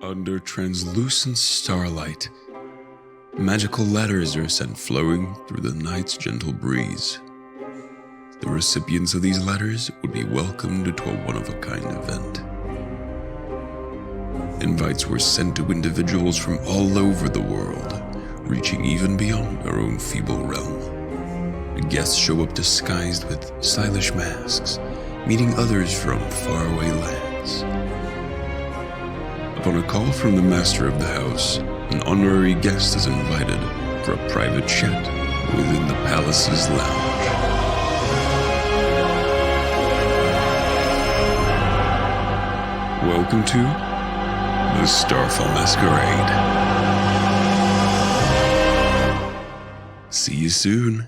Under translucent starlight, magical letters are sent flowing through the night's gentle breeze. The recipients of these letters would be welcomed to a one-of-a-kind event. Invites were sent to individuals from all over the world, reaching even beyond our own feeble realm. The guests show up disguised with stylish masks, meeting others from faraway lands. Upon a call from the master of the house, an honorary guest is invited for a private chat within the palace's lounge. Welcome to the Starfall Masquerade. See you soon.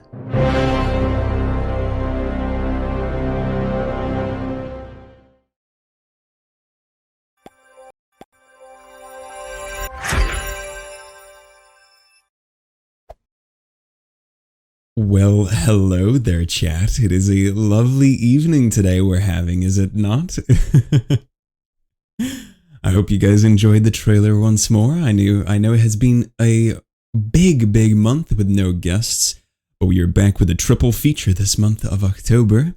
Well, hello there, chat. It is a lovely evening today we're having, is it not? I hope you guys enjoyed the trailer once more. I know it has been a big month with no guests, but we are back with a triple feature this month of October.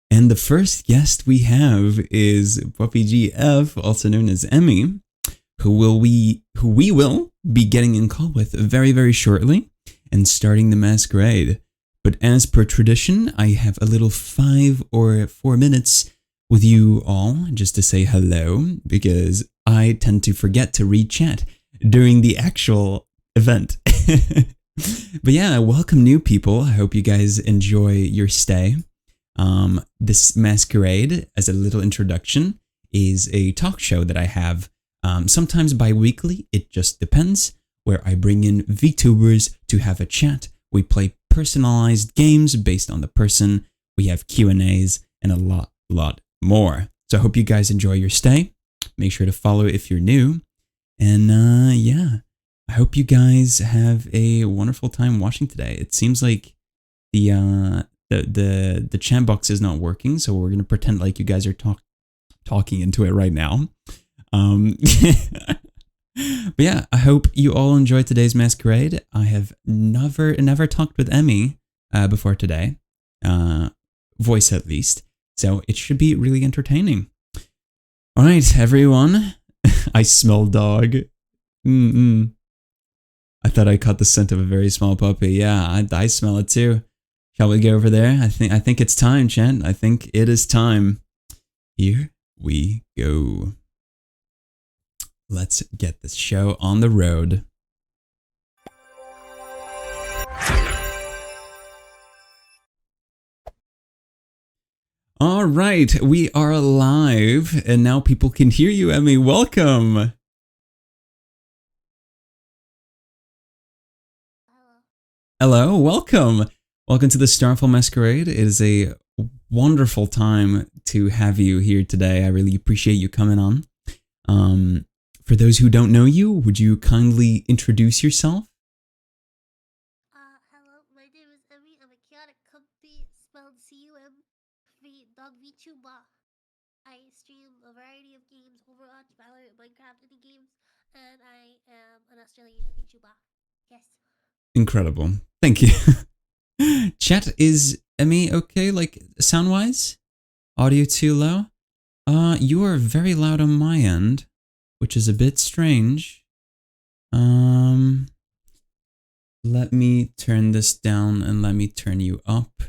And the first guest we have is Pwuppygf, also known as Emmy, who we will be getting in call with very shortly and starting the masquerade. But as per tradition, I have a little 5 or 4 minutes with you all just to say hello, because I tend to forget to read chat during the actual event. But yeah, welcome new people. I hope you guys enjoy your stay. This masquerade, as a little introduction, is a talk show that I have sometimes bi-weekly. It just depends, where I bring in VTubers to have a chat. We play personalized games based on the person. We have Q&As and a lot more. So I hope you guys enjoy your stay. Make sure to follow if you're new. And yeah, I hope you guys have a wonderful time watching today. It seems like the chat box is not working, so we're gonna pretend like you guys are talking into it right now. But yeah, I hope you all enjoyed today's masquerade. I have never talked with Emmy before today, voice at least, so it should be really entertaining. All right, everyone. I smell dog. I thought I caught the scent of a very small puppy. Yeah, I smell it too. Shall we go over there? I think it's time, chat. I think it is time. Here we go. Let's get this show on the road. All right, we are live, and now people can hear you, Emmy. Welcome. Hello, welcome. Welcome to the Starfall Masquerade. It is a wonderful time to have you here today. I really appreciate you coming on. For those who don't know you, would you kindly introduce yourself? Hello, my name is Emmy. I'm a chaotic company spelled C-U-M, dog VTuber. I stream a variety of games, Overwatch, Valorant, Minecraft, indie games, and I am an Australian VTuber. Yes. Incredible. Thank you. Chat, is Emmy okay, like sound-wise? Audio too low? You are very loud on my end, which is a bit strange. Let me turn this down and let me turn you up.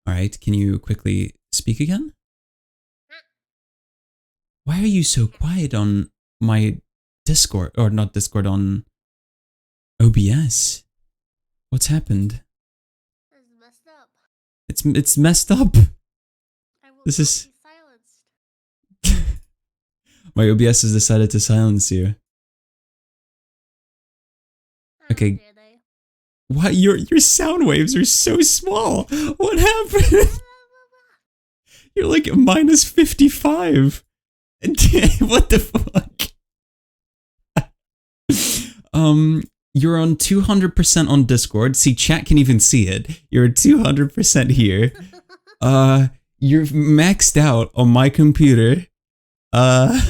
All right, can you quickly speak again? Why are you so quiet on my Discord, or not Discord, on OBS? What's happened? It's messed up. It's messed up. This is silenced. My OBS has decided to silence you. Okay. What? Your sound waves are so small. What happened? You're like minus 55. What the fuck? You're on 200% on Discord. See, chat can even see it. You're 200% here. You're maxed out on my computer. Hold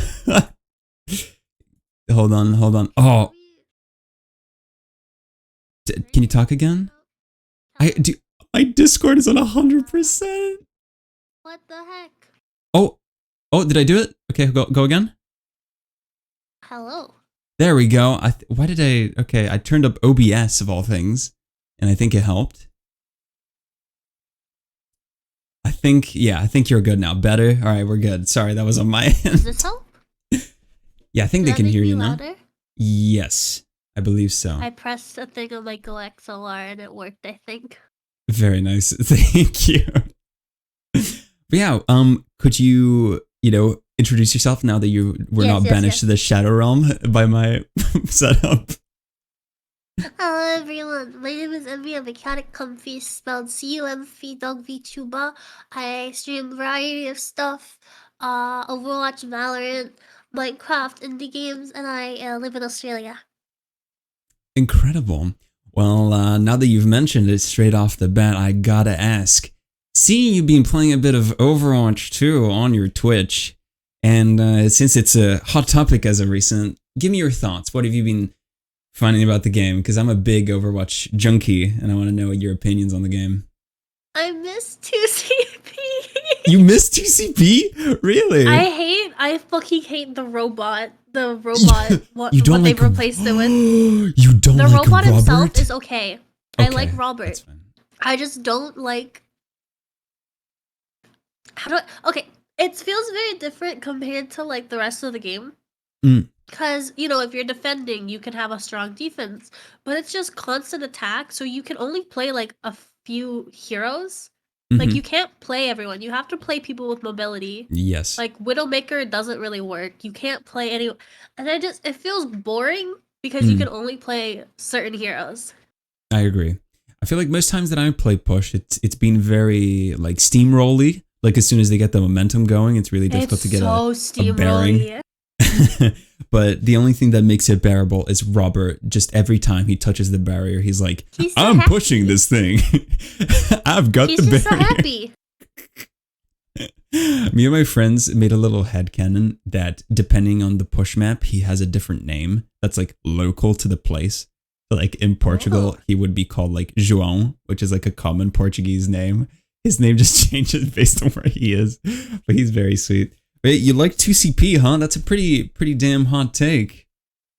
on. Oh. Can you talk again? My Discord is on 100%. What the heck? Oh, did I do it? Okay, go again. Hello. There we go. Okay, I turned up OBS of all things, and I think it helped. I think you're good now. Better? All right, we're good. Sorry, that was on my end. Does this help? Yeah, I think Does they that can make hear me you now. louder? Yes, I believe so. I pressed a thing on my Go XLR and it worked, I think. Very nice. Thank you. But yeah, could you, introduce yourself now that you were Yes, not yes, banished yes. to the Shadow Realm by my setup? Hello everyone, my name is Envy. I'm a chaotic comfy, spelled CUMV I stream a variety of stuff, Overwatch, Valorant, Minecraft, indie games, and I live in Australia. Incredible. Well, now that you've mentioned it straight off the bat, I gotta ask. Seeing you've been playing a bit of Overwatch 2 on your Twitch, and since it's a hot topic as of recent, give me your thoughts. What have you been finding about the game? Because I'm a big Overwatch junkie, and I want to know your opinions on the game. I miss 2CP. You missed TCP? Really? I fucking hate the robot. What You don't they like replaced it with. You don't The like robot Robert? himself is okay. I like Okay, Robert. that's fine. I just don't like. Okay, it feels very different compared to like the rest of the game. Mm. Because, if you're defending, you can have a strong defense, but it's just constant attack, so you can only play like a few heroes. Like, you can't play everyone. You have to play people with mobility. Yes. Like, Widowmaker doesn't really work. You can't play any. And it feels boring because you can only play certain heroes. I agree. I feel like most times that I play push, it's been very like steamrolly. Like as soon as they get the momentum going, it's really difficult to get a bearing. But the only thing that makes it bearable is Robert. Just every time he touches the barrier, he's like, I'm pushing this thing. I've got the barrier. He's just so happy. Me and my friends made a little headcanon that depending on the push map, he has a different name that's like local to the place. So like in Portugal, he would be called like João, which is like a common Portuguese name. His name just changes based on where he is, but he's very sweet. Wait, you like 2CP, huh? That's a pretty damn hot take.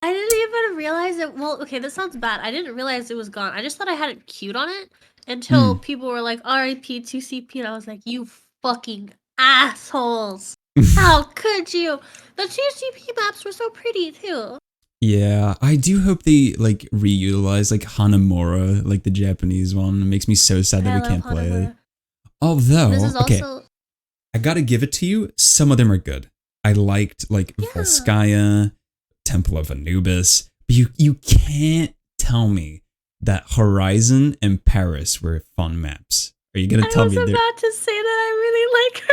I didn't even realize it. Well, okay, this sounds bad. I didn't realize it was gone. I just thought I had it queued on it until people were like, RIP 2CP, and I was like, you fucking assholes. How could you? The 2CP maps were so pretty, too. Yeah, I do hope they like reutilize like Hanamura, like the Japanese one. It makes me so sad that we can't play it. Although, this is okay, also... I gotta give it to you. Some of them are good. I liked like Volskaya, Temple of Anubis. But you can't tell me that Horizon and Paris were fun maps. Are you gonna tell me? I was about to say that I really like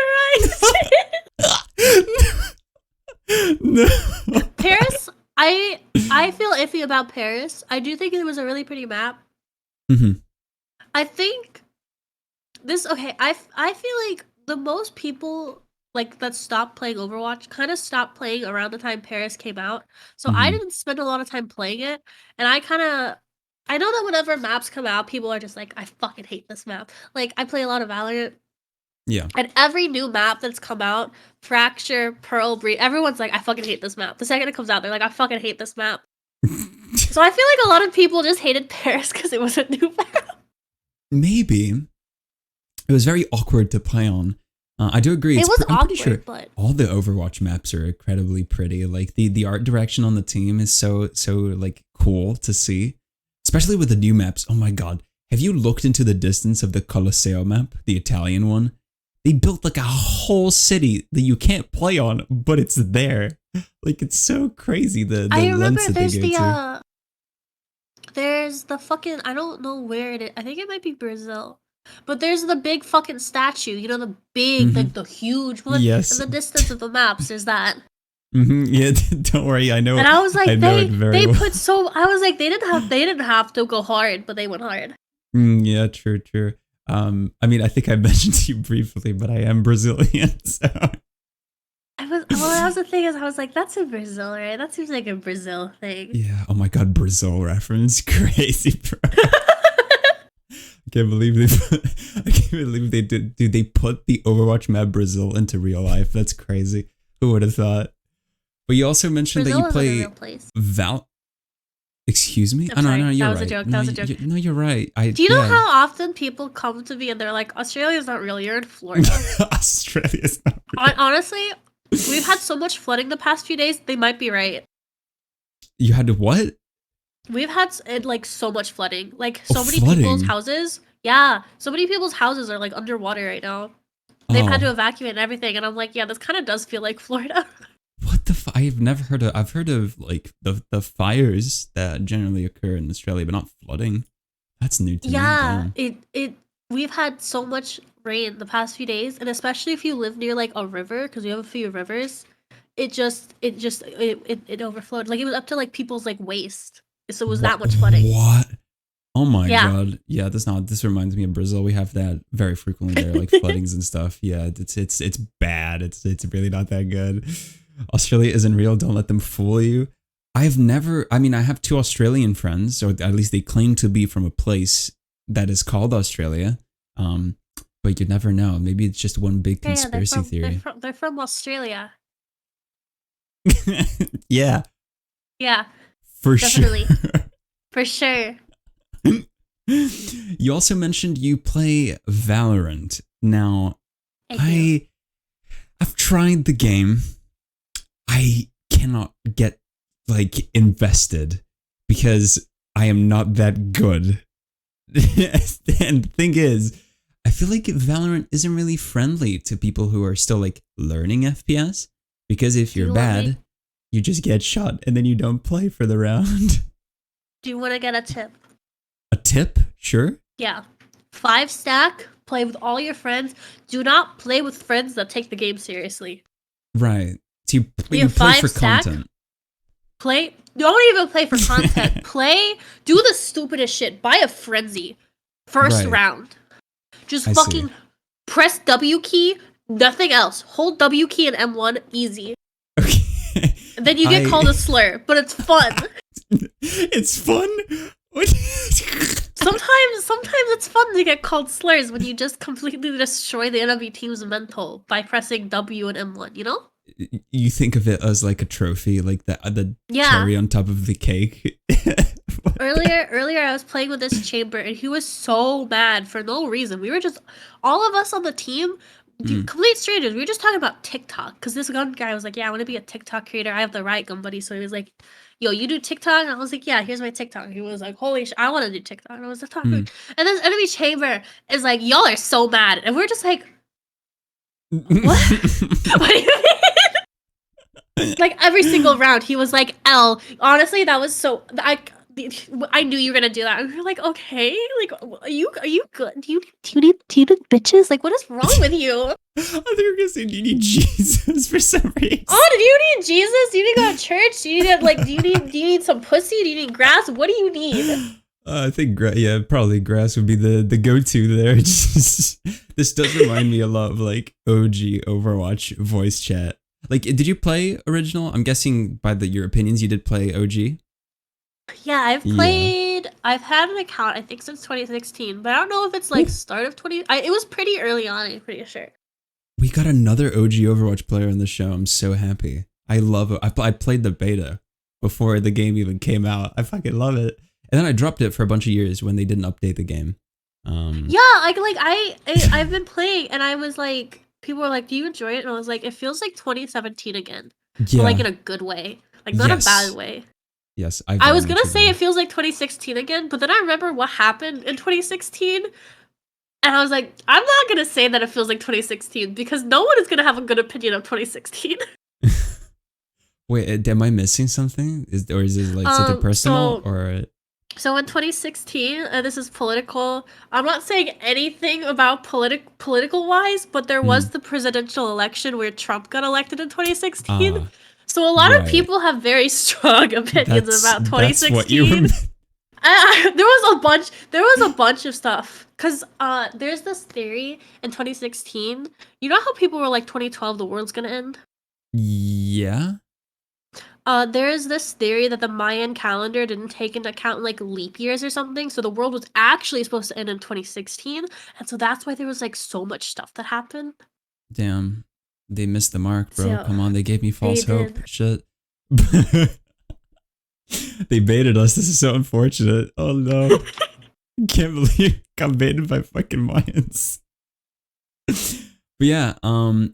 Horizon. No. Paris, I feel iffy about Paris. I do think it was a really pretty map. I think this. Okay, I feel like the most people like that stopped playing Overwatch kind of stopped playing around the time Paris came out. So I didn't spend a lot of time playing it, and I know that whenever maps come out, people are just like, I fucking hate this map. Like, I play a lot of Valorant. Yeah. And every new map that's come out, Fracture, Pearl, Breed, everyone's like, I fucking hate this map. The second it comes out, they're like, I fucking hate this map. So I feel like a lot of people just hated Paris because it was a new map. Maybe. It was very awkward to play on. I do agree. It was I'm awkward, pretty sure but all the Overwatch maps are incredibly pretty. Like the art direction on the team is so like cool to see, especially with the new maps. Oh my god, have you looked into the distance of the Colosseo map, the Italian one? They built like a whole city that you can't play on, but it's there. Like it's so crazy the lengths that they go to. There's the fucking, I don't know where it is. I think it might be Brazil. But there's the big fucking statue, the big, like the huge one. Yes. In the distance of the maps, there's that. Yeah, don't worry, I know. And I was like, they well. put so. I was like, they didn't have to go hard, but they went hard. Yeah, true. I mean, I think I mentioned to you briefly, but I am Brazilian, so. That was the thing, is I was like, that's in Brazil, right? That seems like a Brazil thing. Yeah. Oh my god, Brazil reference, crazy, bro. I can't believe they did. Dude, they put the Overwatch map Brazil into real life. That's crazy. Who would have thought? But you also mentioned Brazil that you play real place. Excuse me? I'm sorry. No, you're right. That was a joke. No, that was a joke. No, you're right. Do you know how often people come to me and they're like, Australia's not real, you're in Florida? Australia's not real. Honestly, We've had so much flooding the past few days. They might be right. You had to what? We've had like so much flooding. Like Oh, so many flooding? people's houses. Yeah, so many people's houses are like underwater right now. They've had to Oh. evacuate and everything, and I'm like, yeah, this kind of does feel like Florida. What the? I've never heard of. I've heard of like the fires that generally occur in Australia, but not flooding. That's new to me. Yeah, Damn. we've had so much rain the past few days, and especially if you live near like a river, because we have a few rivers, it overflowed. Like it was up to like people's like waist. So it was that much flooding. What? Oh my Yeah. god. Yeah, this reminds me of Brazil. We have that very frequently there, like floodings and stuff. Yeah, it's bad. It's really not that good. Australia isn't real. Don't let them fool you. I have two Australian friends, or at least they claim to be from a place that is called Australia. But you never know. Maybe it's just one big conspiracy theory. They're from Australia. Yeah, Yeah, for definitely. sure. For sure. You also mentioned you play Valorant. Now, I do. I've tried the game. I cannot get like invested because I am not that good. And the thing is, I feel like Valorant isn't really friendly to people who are still like learning FPS, because if you're bad, you just get shot and then you don't play for the round. Do you want to get a tip? A tip? Sure. Yeah. 5-stack, play with all your friends. Do not play with friends that take the game seriously. Right. So you play for 5-stack? content. Don't even play for content. Do the stupidest shit. Buy a frenzy. First Right. round. Just I fucking see. press W key, nothing else. Hold W key and M1, easy. Okay. And then you get called a slur, but it's fun. It's fun. Sometimes it's fun to get called slurs when you just completely destroy the enemy team's mental by pressing W and M1, you know? You think of it as like a trophy, like the Yeah. cherry on top of the cake. Earlier I was playing with this chamber and he was so mad for no reason. We were just all of us on the team, complete strangers. We were just talking about TikTok because this gun guy was like, "Yeah, I want to be a TikTok creator. I have the right gun, buddy." So he was like, "Yo, you do TikTok?" And I was like, "Yeah, here's my TikTok." He was like, "Holy shit, I want to do TikTok." And I was like, "Talking." And this enemy chamber is like, "Y'all are so mad," and we're just like, "What? What do you mean?" Like every single round, he was like, "L." Honestly, that was so I knew you were gonna do that. And we were like, okay, like, are you good? Do you need bitches? Like, what is wrong with you? I think you're gonna say, "Do you need Jesus?" for some reason. Oh, do you need Jesus? Do you need to go to church? Do you need some pussy? Do you need grass? What do you need? I think probably grass would be the go-to there. This does remind me a lot of like OG Overwatch voice chat. Like, did you play original? I'm guessing by your opinions, you did play OG. Yeah, I've had an account, I think, since 2016, but I don't know if it's like start of 20. It was pretty early on, I'm pretty sure. We got another OG Overwatch player on the show. I'm so happy. I love it. I played the beta before the game even came out. I fucking love it. And then I dropped it for a bunch of years when they didn't update the game. I've been playing, and I was like, people were like, "Do you enjoy it?" And I was like, "It feels like 2017 again, Yeah. but like in a good way, like not a bad way." Yes, I was gonna say it feels like 2016 again, but then I remember what happened in 2016, and I was like, I'm not gonna say that it feels like 2016 because no one is gonna have a good opinion of 2016. Wait, am I missing something? Is this like something personal or? So in 2016, this is political. I'm not saying anything about political wise, but there was the presidential election where Trump got elected in 2016. So a lot of people have very strong opinions about 2016. That's what you were... There was a bunch of stuff. Cause there's this theory in 2016. You know how people were like 2012 the world's gonna end? Yeah. There's this theory that the Mayan calendar didn't take into account like leap years or something, so the world was actually supposed to end in 2016, and so that's why there was like so much stuff that happened. Damn. They missed the mark, bro. Yeah, come on, they gave me false hope. did. Shit. They baited us. This is so unfortunate. Oh no. Can't believe got baited by fucking Mayans. But But yeah,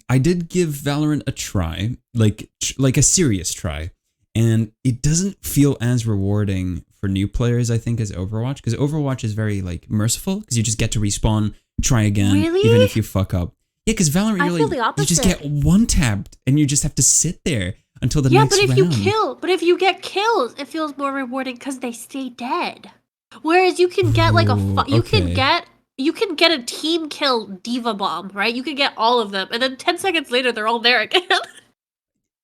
I did give Valorant a try, like a serious try, and it doesn't feel as rewarding for new players, I think, as Overwatch, because Overwatch is very like merciful, because you just get to respawn, try again, Really? even if you fuck up. Yeah, because Valorant, I you're feel like, the you just get opposite. one tapped, and you just have to sit there until the Yeah, next but if round. you get kills, it feels more rewarding because they stay dead. Whereas you can get like Ooh, okay. you can get a team kill diva bomb, right? You can get all of them, and then 10 seconds later they're all there again.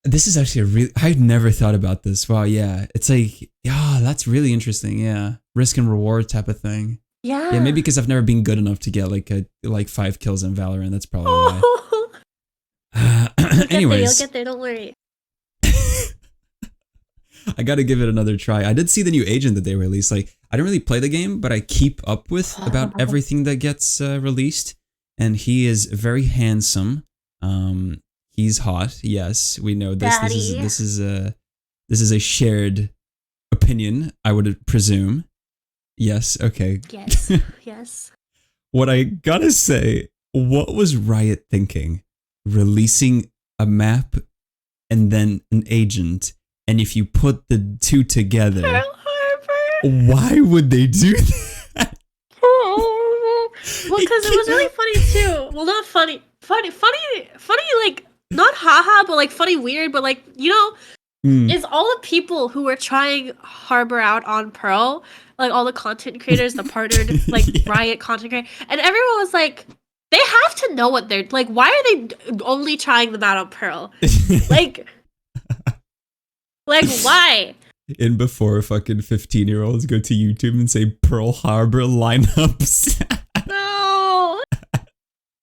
This is actually a really, I've never thought about this. Wow, yeah. It's like, yeah, that's really interesting. Yeah. Risk and reward type of thing. Yeah, maybe Yeah. because I've never been good enough to get like 5 kills in Valorant. That's probably why. Oh, you'll get there. You'll Anyways, get there. Don't worry. I got to give it another try. I did see the new agent that they released. Like, I don't really play the game, but I keep up with about everything that gets released. And he is very handsome. He's hot. Yes, we know this. Daddy. This is a shared opinion, I would presume. Yes. Okay. Yes. Yes. What I gotta say, what was Riot thinking? Releasing a map and then an agent, and if you put the two together, Pearl Harbor. why would they do that? Well, because it was really funny too. Well, not funny. Funny. Like not haha, but like funny, weird. But like is all the people who were trying Harbor out on Pearl, like all the content creators, the partnered like Yeah. Riot content creator, and everyone was like, they have to know what they're like. Why are they only trying them out on Pearl? Like why? And before fucking 15-year-olds go to YouTube and say Pearl Harbor lineups. No.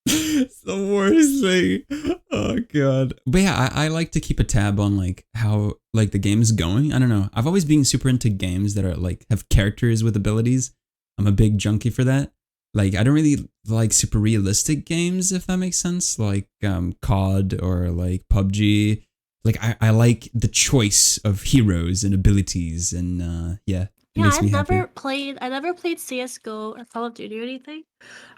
It's the worst thing. Oh god. But yeah, I like to keep a tab on like how like the game's going. I don't know. I've always been super into games that are like have characters with abilities. I'm a big junkie for that. Like I don't really like super realistic games, if that makes sense. Like COD or like PUBG. Like I like the choice of heroes and abilities, and yeah, it Yeah, makes me happy. I never played CS:GO or Call of Duty or anything.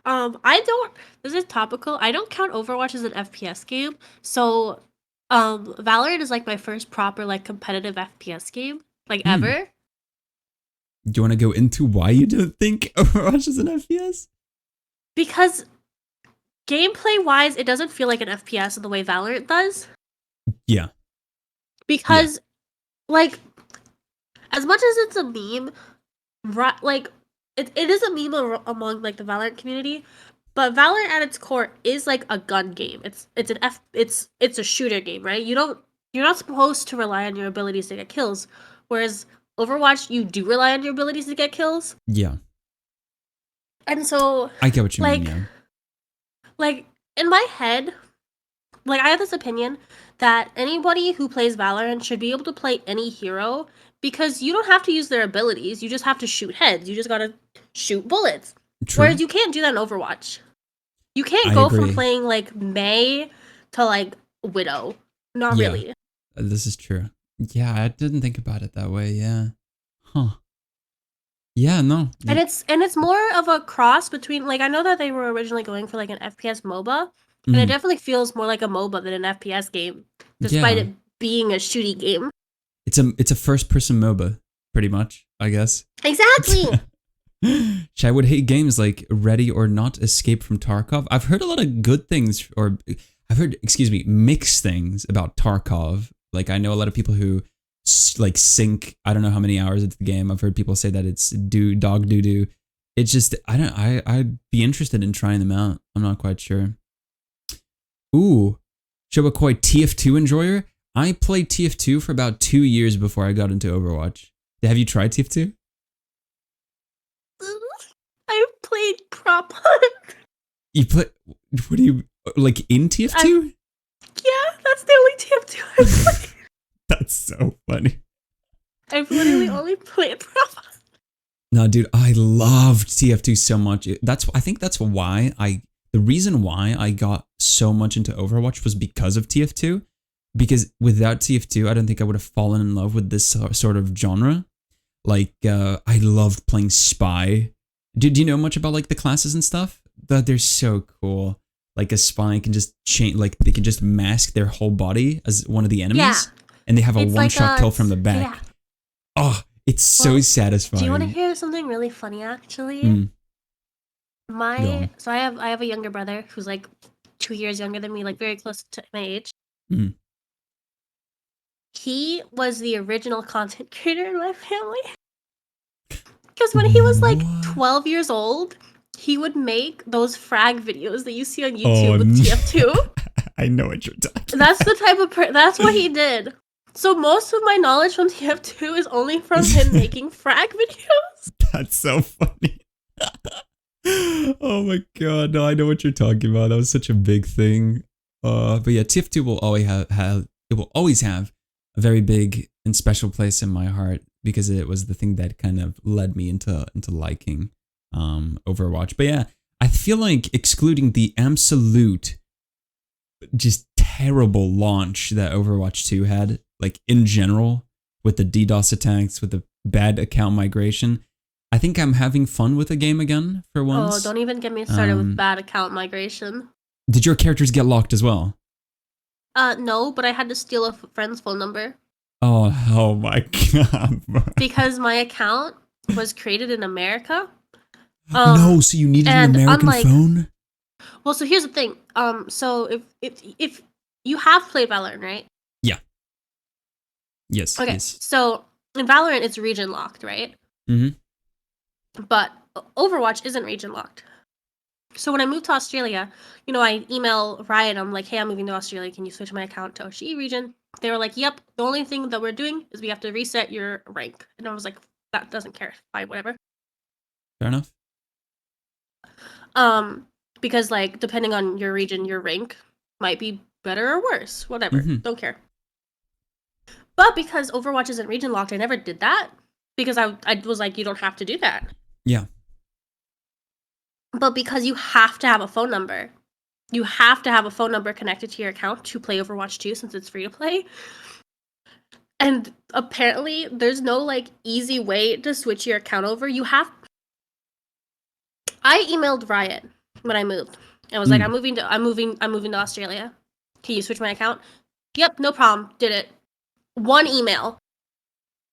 I don't. This is topical. I don't count Overwatch as an FPS game. So, Valorant is like my first proper like competitive FPS game like ever. Do you want to go into why you don't think Overwatch is an FPS? Because gameplay wise, it doesn't feel like an FPS in the way Valorant does. Yeah. Because, like, as much as it's a meme, like, it is a meme among like the Valorant community, but Valorant at its core is like a gun game. It's a shooter game, right? You're not supposed to rely on your abilities to get kills, whereas Overwatch you do rely on your abilities to get kills. Yeah. And so I get what you like mean, yeah. like in my head, like I have this opinion that anybody who plays Valorant should be able to play any hero because you don't have to use their abilities. You just have to shoot heads. You just gotta shoot bullets. True. Whereas you can't do that in Overwatch. You can't I go agree. from playing like Mei to like Widow. Not Yeah. really. This is true. Yeah, I didn't think about it that way, yeah. Huh. Yeah, no. And it's more of a cross between like I know that they were originally going for like an FPS MOBA, and it definitely feels more like a MOBA than an FPS game, despite it being a shooty game. It's a first person MOBA, pretty much, I guess. Exactly. I would hate games like Ready or Not Escape from Tarkov. I've heard a lot of good things, or I've heard, mixed things about Tarkov. Like I know a lot of people who like sink I don't know how many hours into the game. I've heard people say that it's dog doo doo. It's just I'd be interested in trying them out. I'm not quite sure. Ooh, Shobakoi TF2 enjoyer. I played TF2 for about 2 years before I got into Overwatch. Have you tried TF2? I played prop hunt. You play? What do you like in TF2? Yeah, that's the only TF2 I've played. That's so funny. I've literally only played prop hunt. No, dude, I loved TF2 so much. I think that's why the reason why I got so much into Overwatch was because of TF2. Because without TF2, I don't think I would have fallen in love with this sort of genre. Like, I loved playing Spy. Do you know much about like the classes and stuff? They're so cool. like a spy can just change, like they can just mask their whole body as one of the enemies, Yeah. and they have a It's one-shot like kill from the back. Yeah. Oh, it's so Well, satisfying. Do you want to hear something really funny? Actually, Mm, go my on. so I have a younger brother who's like 2 years younger than me, like very close to my age. Mm. He was the original content creator in my family. Because when he was like What? 12 years old, he would make those frag videos that you see on Oh, YouTube with no. TF2. I know what you're talking That's the type of that's what he did. So most of my knowledge from TF2 is only from him making frag videos. That's so funny. Oh my god, no, I know what you're talking about. That was such a big thing. But yeah, TF2 will always have a very big and special place in my heart because it was the thing that kind of led me into liking Overwatch. But yeah, I feel like excluding the absolute just terrible launch that Overwatch 2 had, like in general, with the DDoS attacks, with the bad account migration, I think I'm having fun with the game again for once. Oh, don't even get me started with bad account migration. Did your characters get locked as well? No, but I had to steal a friend's phone number. Oh my god. Because my account was created in America. No, so you needed an American phone? Well, so here's the thing. So if you have played Valorant, right? Yeah. Yes. Okay. Yes. So in Valorant, it's region locked, right? Mm-hmm. But Overwatch isn't region locked. So when I moved to Australia, I email Riot. I'm like, hey, I'm moving to Australia. Can you switch my account to OCE region? They were like, yep. The only thing that we're doing is we have to reset your rank. And I was like, that doesn't care. Fine, whatever. Fair enough. Because like depending on your region, your rank might be better or worse. Whatever. Mm-hmm. Don't care. But because Overwatch isn't region locked, I never did that because I was like, you don't have to do that. Yeah. But because you have to have a phone number, you have to have a phone number connected to your account to play Overwatch 2 since it's free to play. And apparently there's no like easy way to switch your account over. I emailed Riot when I moved. I was like, I'm moving to Australia. Can you switch my account? Yep, no problem. Did it. One email.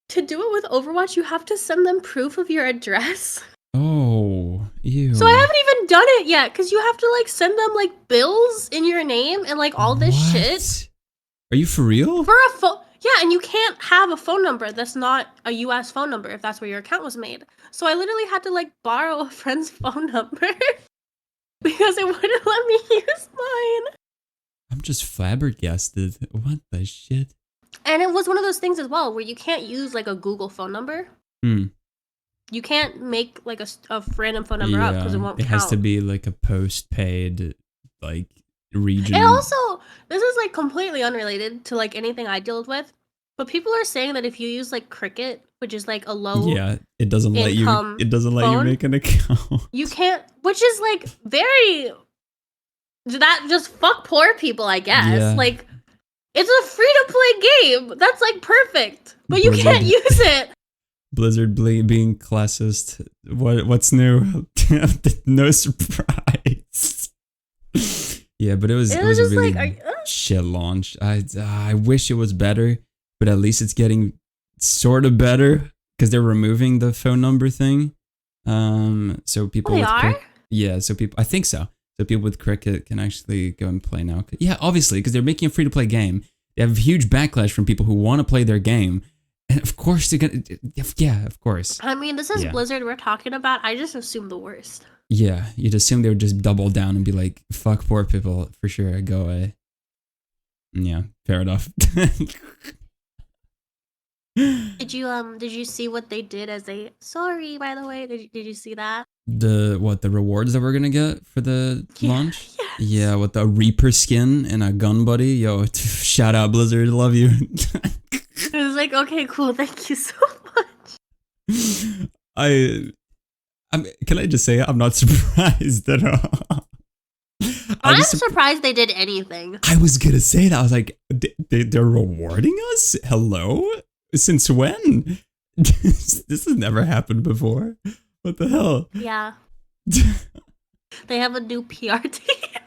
To do it with Overwatch, you have to send them proof of your address. Oh, ew. So I haven't even done it yet because you have to like send them like bills in your name and like all this shit. Are you for real? For a phone. Yeah, and you can't have a phone number that's not a US phone number if that's where your account was made. So I literally had to like borrow a friend's phone number because it wouldn't let me use mine. I'm just flabbergasted. What the shit? And it was one of those things as well where you can't use like a Google phone number. You can't make like a random phone number up because it won't count. It has to be like a postpaid like region. And also, this is like completely unrelated to like anything I dealt with, but people are saying that if you use like Cricket, which is like a low it doesn't let you make an account. You can't, which is like that just fuck poor people, I guess. Yeah. Like it's a free to play game. That's like perfect. But you can't use it. Blizzard being classist. What's new? No surprise. Yeah, but it was just really like shit launch. I wish it was better, but at least it's getting sort of better because they're removing the phone number thing. So people so people, I think so. So people with Cricket can actually go and play now. Yeah, obviously, because they're making a free to play game. They have huge backlash from people who want to play their game. And of course they're gonna, yeah, of course. I mean, this is Blizzard we're talking about. I just assume the worst. Yeah, you'd assume they would just double down and be like, fuck poor people, for sure, go away. Yeah, fair enough. Did you see what they did as a sorry, by the way? Did you see that? The rewards that we're gonna get for the launch? Yes. Yeah, with the Reaper skin and a gun buddy. Yo, shout out Blizzard, love you. It was like, okay, cool, thank you so much. Can I just say I'm not surprised at all. I'm surprised they did anything. I was gonna say that. I was like, they're rewarding us? Hello? Since when? This has never happened before. What the hell? Yeah. They have a new PR team.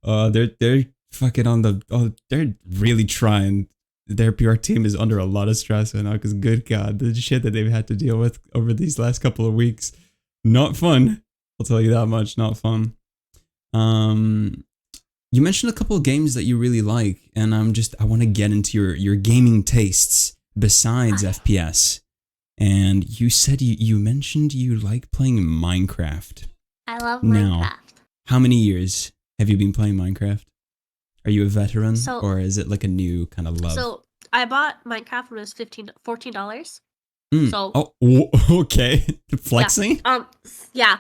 They're fucking on the. Oh, they're really trying. Their PR team is under a lot of stress right now because, good God, the shit that they've had to deal with over these last couple of weeks, not fun. I'll tell you that much, not fun. You mentioned a couple of games that you really like, and I want to get into your gaming tastes besides FPS. And you said you mentioned you like playing Minecraft. I love Now, Minecraft. how many years have you been playing Minecraft? Are you a veteran, So- or is it like a new kind of love? So I bought Minecraft when it was $14. Mm. So okay, flexing. Yeah.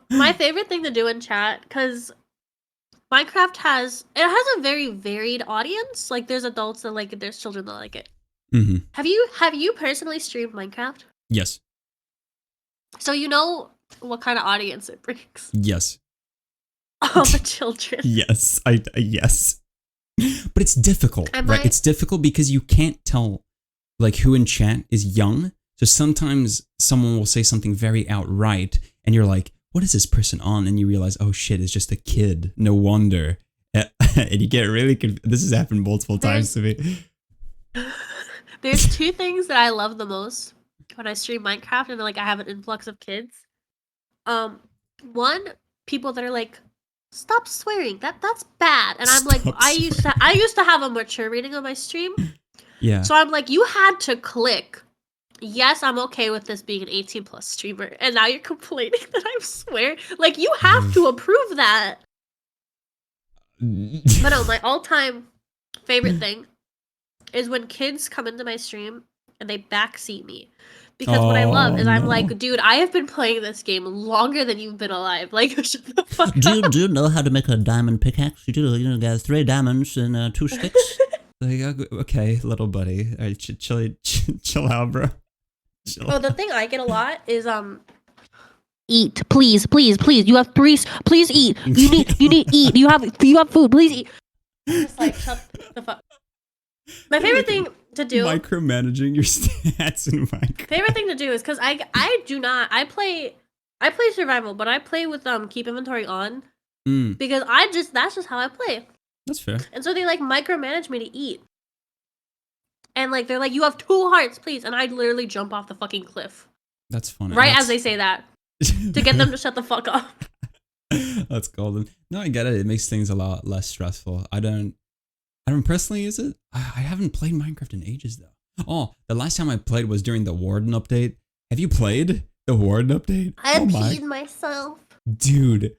My favorite thing to do in chat, because Minecraft has a very varied audience. Like there's adults that like it, there's children that like it. Mm-hmm. Have you personally streamed Minecraft? Yes. So you know what kind of audience it brings. Yes. All the children. Yes. Yes. But it's difficult, right? It's difficult because you can't tell like who in chat is young. So sometimes someone will say something very outright and you're like, what is this person on? And you realize, oh shit, it's just a kid. No wonder. And you get really confused. This has happened multiple times to me. There's two things that I love the most when I stream Minecraft and like I have an influx of kids. One, people that are like, stop swearing. That's bad. And I'm like, I used to have a mature rating on my stream. Yeah. So I'm like, you had to click, yes, I'm okay with this being an 18 plus streamer. And now you're complaining that I swear. Like, you have to approve that. But no, my all-time favorite thing is when kids come into my stream and they backseat me. Because what I love is I'm like, dude, I have been playing this game longer than you've been alive. Like, shut the fuck up. Do you know how to make a diamond pickaxe? You got 3 diamonds and 2 sticks. Like, okay, little buddy. All right, chill out, bro. Chill. Oh, the thing I get a lot is eat, please. You have 3. Please eat. You need eat. You have food. Please eat. Just like shut the fuck. My favorite thing to do. Micromanaging your stats in Minecraft. Favorite thing to do is because I play survival, but I play with keep inventory on because that's just how I play. That's fair. And so they like micromanage me to eat. And like they're like, you have 2 hearts, please, and I literally jump off the fucking cliff. That's funny. As they say that. To get them to shut the fuck up. That's golden. No, I get it. It makes things a lot less stressful. I don't personally use it. I haven't played Minecraft in ages though. Oh, the last time I played was during the Warden update. Have you played the Warden update? I peed myself. Dude.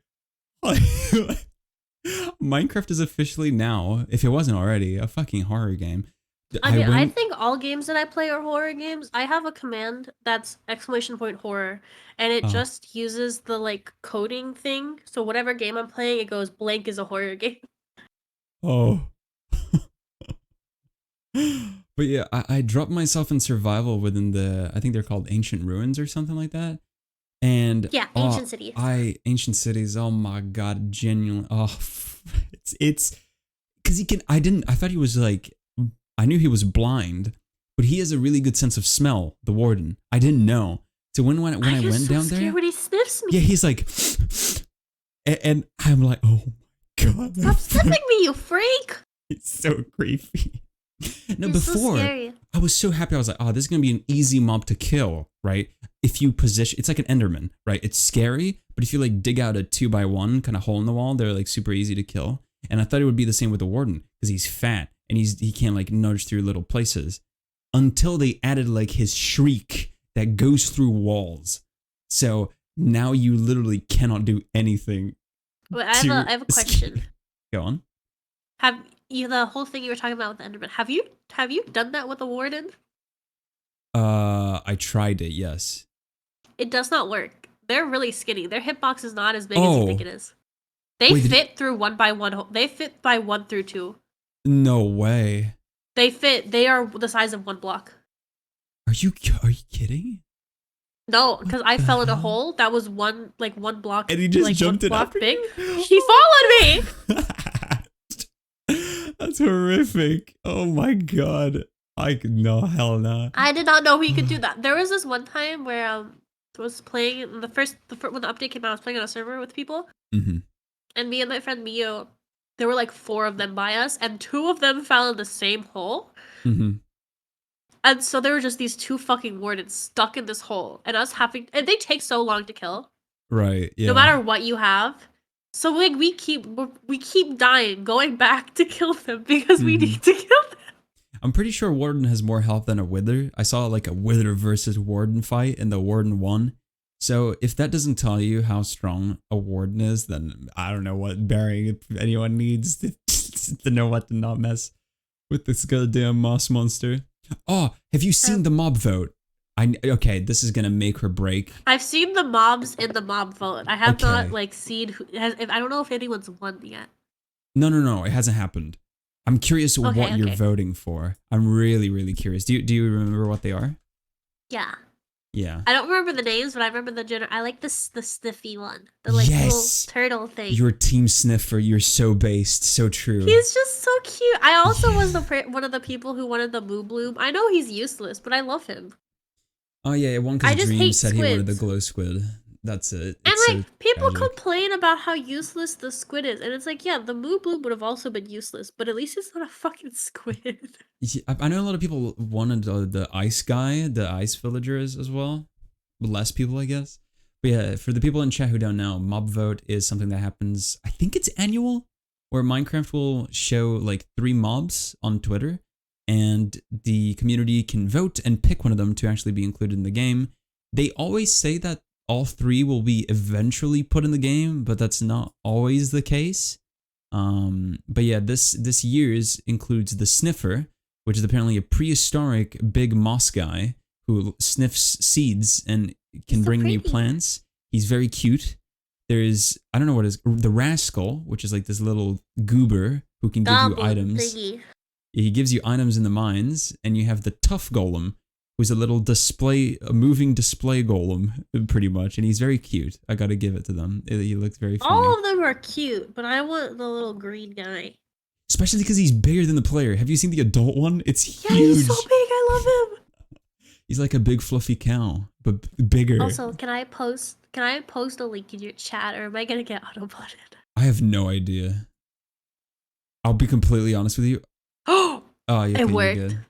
Minecraft is officially now, if it wasn't already, a fucking horror game. I think all games that I play are horror games. I have a command that's !horror, and it just uses the like coding thing. So whatever game I'm playing, it goes blank is a horror game. Oh. But yeah, I dropped myself in survival within I think they're called Ancient Ruins or something like that. And yeah, Ancient Cities. Ancient Cities, oh my god, genuinely. Oh, it's because I thought he was like, I knew he was blind, but he has a really good sense of smell, the Warden. I didn't know. So when I went down there, when he sniffs me. yeah, he's like, and I'm like, oh my god, stop sniffing me, you freak! It's so creepy. No, You're before so scary. I was so happy. I was like, oh, this is gonna be an easy mob to kill, right? If you position, it's like an Enderman, right? It's scary, but if you like dig out a 2x1 kind of hole in the wall, they're like super easy to kill. And I thought it would be the same with the Warden because he's fat and he can't like nudge through little places. Until they added like his shriek that goes through walls. So now you literally cannot do anything. Wait, I have a question. Go on. Have you the whole thing you were talking about with the Enderman? Have you done that with the Warden? I tried it. Yes. It does not work. They're really skinny. Their hitbox is not as big as you think it is. They fit through 1x1. They fit by 1 through 2. No way. They are the size of 1 block. Are you kidding? No, because I fell in a hole that was one block. And he just like, jumped it block up. big. He followed me. That's horrific. Oh my god. No, hell no. I did not know he could do that. There was this one time where I was playing when the update came out. I was playing on a server with people, Mm-hmm. and me and my friend Mio, there were like 4 of them by us, and 2 of them fell in the same hole. Mm-hmm. And so there were just these 2 fucking wardens stuck in this hole, and and they take so long to kill. Right. Yeah. No matter what you have. So like we keep dying, going back to kill them because we need to kill them. I'm pretty sure Warden has more health than a Wither. I saw like a Wither versus Warden fight and the Warden won. So if that doesn't tell you how strong a Warden is, then I don't know what bearing anyone needs to know what to not mess with this goddamn moss monster. Oh, have you seen the mob vote? Okay, this is gonna make or break. I've seen the mobs in the mob vote. I have not like seen I don't know if anyone's won yet. No, it hasn't happened. I'm curious what you're voting for. I'm really curious. Do you remember what they are? Yeah. Yeah. I don't remember the names, but I remember the general. I like the sniffy one, the like little turtle thing. Your team sniffer. You're so based, so true. He's just so cute. I also was one of the people who wanted the Moo Bloom. I know he's useless, but I love him. Oh yeah, one because Dream said he wanted the glow squid. That's it. And like people complain about how useless the squid is, and it's like, yeah, the Moo Bloom would have also been useless, but at least it's not a fucking squid. Yeah, I know a lot of people wanted the ice guy, the ice villagers as well. Less people, I guess. But yeah, for the people in chat who don't know, mob vote is something that happens. I think it's annual, where Minecraft will show like 3 mobs on Twitter, and the community can vote and pick one of them to actually be included in the game. They always say that all 3 will be eventually put in the game, but that's not always the case. But yeah, this year's includes the Sniffer, which is apparently a prehistoric big moss guy who sniffs seeds and can bring new plants. He's very cute. There's, I don't know what it is, the Rascal, which is like this little goober who can give you items. Thingy. He gives you items in the mines, and you have the Tough Golem, who's a little moving display golem, pretty much, and he's very cute. I gotta give it to them. He looks very funny. All of them are cute, but I want the little green guy. Especially because he's bigger than the player. Have you seen the adult one? It's huge. Yeah, he's so big. I love him. He's like a big fluffy cow, but bigger. Also, can I post a link in your chat, or am I gonna get auto-butted? I have no idea. I'll be completely honest with you. Oh, yeah, it worked. Good.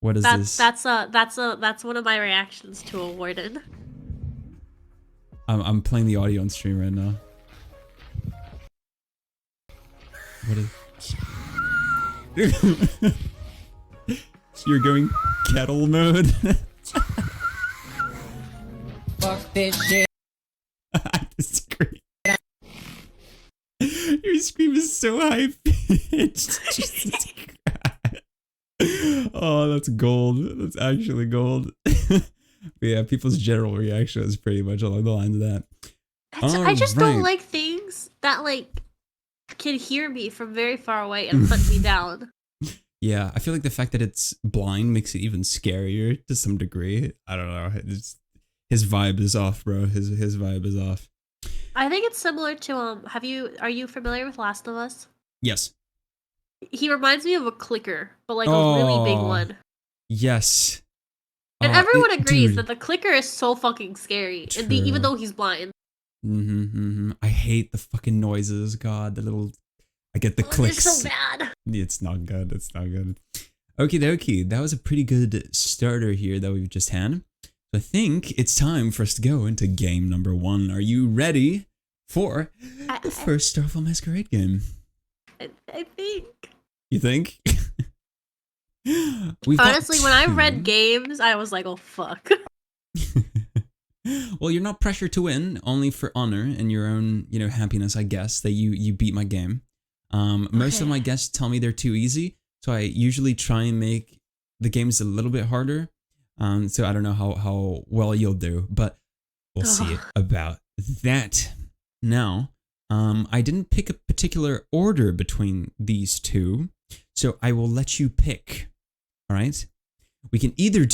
What is this? That's one of my reactions to a warden. I'm playing the audio on stream right now. What is? You're going kettle mode. Fuck this shit. I disagree. Your scream is so high pitched. Jesus Christ. Oh, that's gold. That's actually gold. But yeah, people's general reaction is pretty much along the lines of that. I just don't like things that like can hear me from very far away and hunt me down. Yeah, I feel like the fact that it's blind makes it even scarier to some degree. I don't know. His vibe is off, bro. His vibe is off. I think it's similar to are you familiar with Last of Us? Yes. He reminds me of a clicker, but like a really big one. Yes. And everyone agrees that the clicker is so fucking scary, and even though he's blind. I hate the fucking noises. God, I get the clicks. It's so bad. It's not good. It's not good. Okie dokie. That was a pretty good starter here that we've just had. I think it's time for us to go into game number 1. Are you ready for the first Starfall Masquerade game? I think. You think? Honestly, when I read games, I was like, oh fuck. Well, you're not pressured to win, only for honor and your own, happiness, I guess, that you beat my game. Most of my guests tell me they're too easy, so I usually try and make the games a little bit harder. So I don't know how well you'll do, but we'll see about that. Now, I didn't pick a particular order between these 2, so I will let you pick. All right? We can either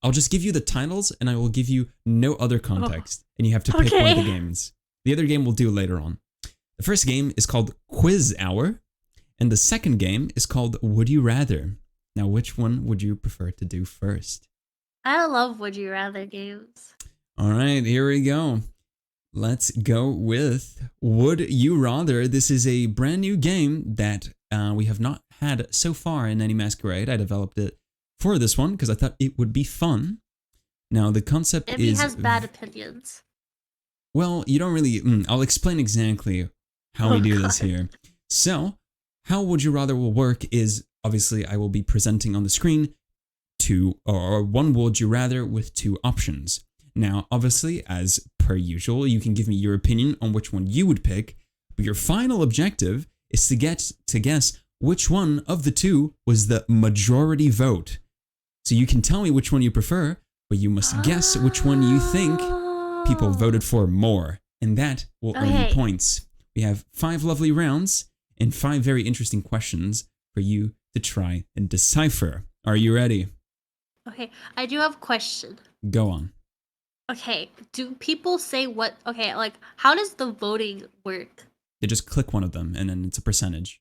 I'll just give you the titles and I will give you no other context, and you have to pick one of the games. The other game we'll do later on. The first game is called Quiz Hour, and the second game is called Would You Rather. Now, which one would you prefer to do first? I love Would You Rather games. All right, here we go. Let's go with Would You Rather. This is a brand new game that we have not had so far in any Masquerade. I developed it for this one because I thought it would be fun. Now, the concept Emmy is... has bad opinions. Well, you don't really... I'll explain exactly how we do this here. So, how Would You Rather will work is, obviously, I will be presenting on the screen one Would You Rather with two options. Now, obviously, as per usual, you can give me your opinion on which one you would pick, but your final objective is to guess which one of the two was the majority vote. So you can tell me which one you prefer, but you must guess which one you think people voted for more, and that will earn you points. We have 5 lovely rounds and 5 very interesting questions for you to try and decipher. Are you ready? Okay, I do have a question. Go on. Okay, do people say what? Okay, like, how does the voting work? You just click one of them, and then it's a percentage.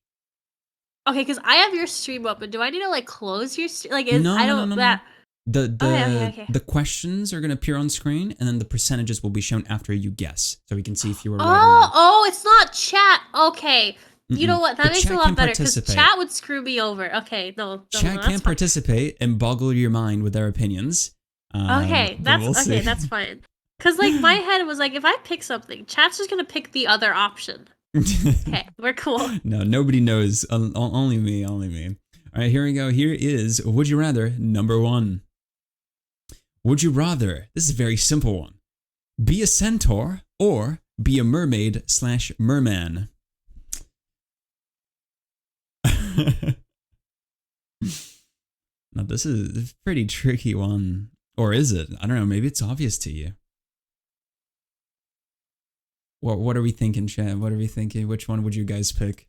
Okay, because I have your stream open. Do I need to like close your stream? Like, No. that. The questions are gonna appear on screen, and then the percentages will be shown after you guess, so we can see if you were right or wrong. Oh, it's not chat. Okay. You know what? That makes it a lot better because chat would screw me over. Okay, no. Chat can participate and boggle your mind with their opinions. Okay, that's fine. Because like my head was like, if I pick something, chat's just gonna pick the other option. Okay, we're cool. No, nobody knows. Only me. All right, here we go. Here is Would You Rather number 1. Would you rather? This is a very simple one. Be a centaur or be a mermaid/merman. Now this is a pretty tricky one. Or is it? I don't know. Maybe it's obvious to you. What are we thinking, Chad? What are we thinking? Which one would you guys pick?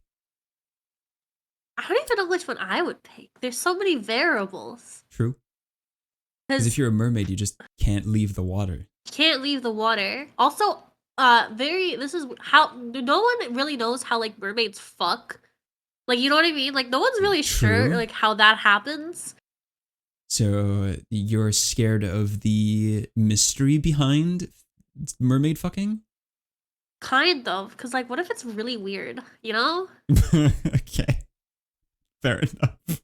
I don't even know which one I would pick. There's so many variables. True. Because if you're a mermaid, you just can't leave the water. Can't leave the water. Also, this is how no one really knows how like mermaids fuck. Like, you know what I mean? Like, no one's really sure like how that happens. So you're scared of the mystery behind mermaid fucking? Kind of, because like, what if it's really weird? You know? Okay, fair enough.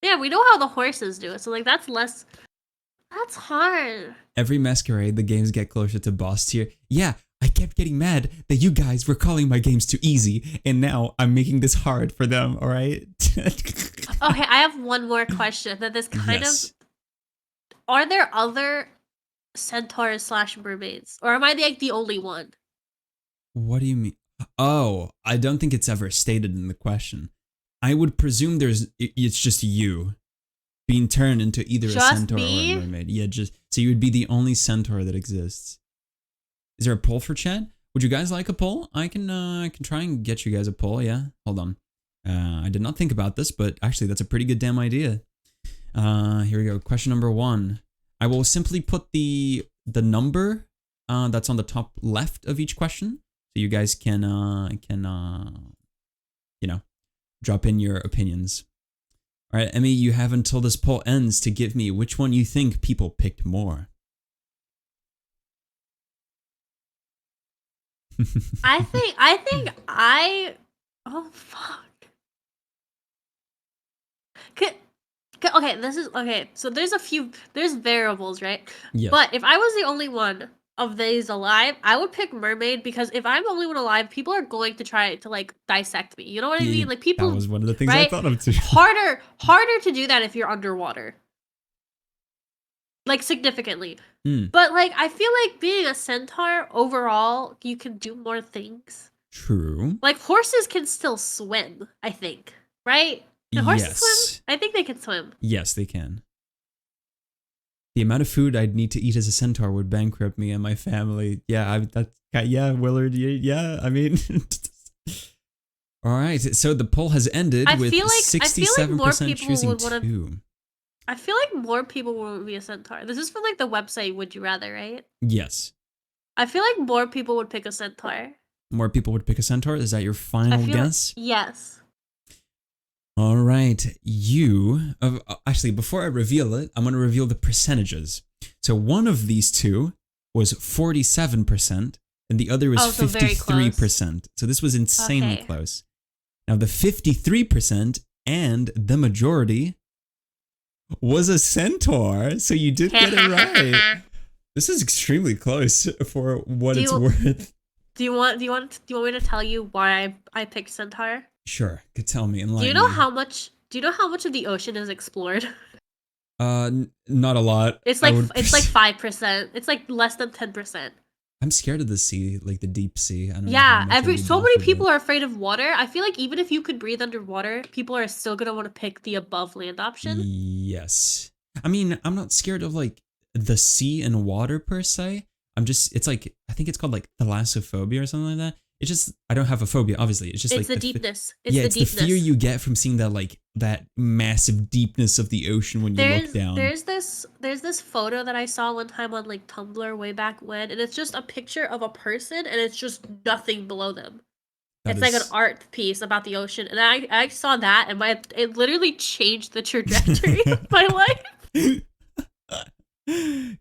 Yeah, we know how the horses do it, so like that's less. That's hard. Every Masquerade, the games get closer to boss tier. Yeah, I kept getting mad that you guys were calling my games too easy, and now I'm making this hard for them, alright? Okay, I have one more question that this kind of... Are there other centaurs/mermaids? Or am I like the only one? What do you mean? Oh, I don't think it's ever stated in the question. I would presume it's just you being turned into either a centaur or a mermaid. Yeah, so you would be the only centaur that exists. Is there a poll for chat? Would you guys like a poll? I can try and get you guys a poll. Yeah, hold on. I did not think about this, but actually that's a pretty good damn idea. Here we go. Question number 1. I will simply put the number that's on the top left of each question, so you guys can drop in your opinions. All right, Emmy, you have until this poll ends to give me which one you think people picked more. I think oh fuck. Okay, so there's variables, right? Yes. But if I was the only one of these alive, I would pick mermaid, because if I'm the only one alive, people are going to try to like dissect me. You know what I mean? Like, people. That was one of the things right? I thought of too. Harder to do that if you're underwater. Like, significantly. But like, I feel like being a centaur overall, you can do more things. True. Like, horses can still swim, I think. Right? Can horses swim? I think they can swim. Yes, they can. The amount of food I'd need to eat as a centaur would bankrupt me and my family. Yeah, Willard. Yeah, I mean. All right, so the poll has ended with 67% choosing 2. I feel like more people would be a centaur. This is from like the website Would You Rather, right? Yes. I feel like more people would pick a centaur. More people would pick a centaur? Is that your final guess? Yes. All right. Actually, before I reveal it, I'm going to reveal the percentages. So one of these two was 47%, and the other was Oh, so very close. 53%. So this was insanely Okay. close. Now the 53% and the majority was a centaur. So you did get it right. This is extremely close for what Do it's you- worth. Do you want me to tell you why I picked centaur? Sure, could tell me. Do Enlighten you know me. how much of the ocean is explored? Not a lot. It's I like would- 5%. It's like less than 10%. I'm scared of the sea, like the deep sea. I don't know. Yeah, so many people are afraid of water. I feel like even if you could breathe underwater, people are still gonna want to pick the above land option. Yes. I mean, I'm not scared of like the sea and water per se. It's like, I think it's called like thalassophobia or something like that. It's just, I don't have a phobia, obviously. It's just It's like the deepness. It's the it's deepness. the fear you get from seeing that massive deepness of the ocean when you look down. There's this photo that I saw one time on like Tumblr way back when, and it's just a picture of a person and it's just nothing below them. That It's like an is- art piece about the ocean, and I saw that and it literally changed the trajectory of my life.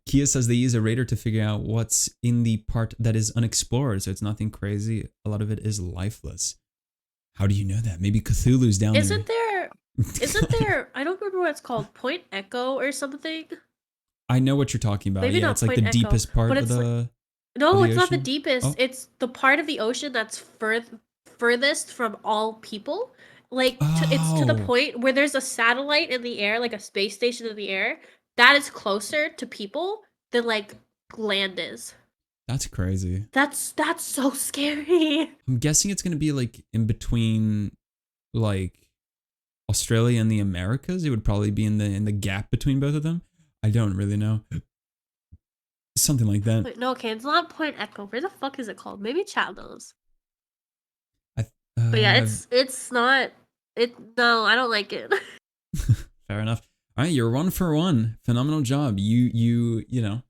Kia says they use a radar to figure out what's in the part that is unexplored, so it's nothing crazy. A lot of it is lifeless. How do you know that? Maybe Cthulhu's down Isn't there. there? I don't remember what it's called. Point Echo or something. I know what you're talking about. Maybe Yeah, not it's like Point the Echo, deepest part but of it's the. No, the it's not the ocean? deepest. Oh. It's the part of the ocean that's furthest from all people. Like it's to the Oh. point where there's a satellite in the air, like a space station in the air, that is closer to people than like land is. That's crazy. That's so scary. I'm guessing it's gonna be like in between, like Australia and the Americas. It would probably be in the gap between both of them. I don't really know. Something like that. Wait, no, okay, it's not Point Echo. Where the fuck is it called? Maybe chat knows. But yeah, it's not. No, I don't like it. Fair enough. All right, you're 1 for 1. Phenomenal job. You know,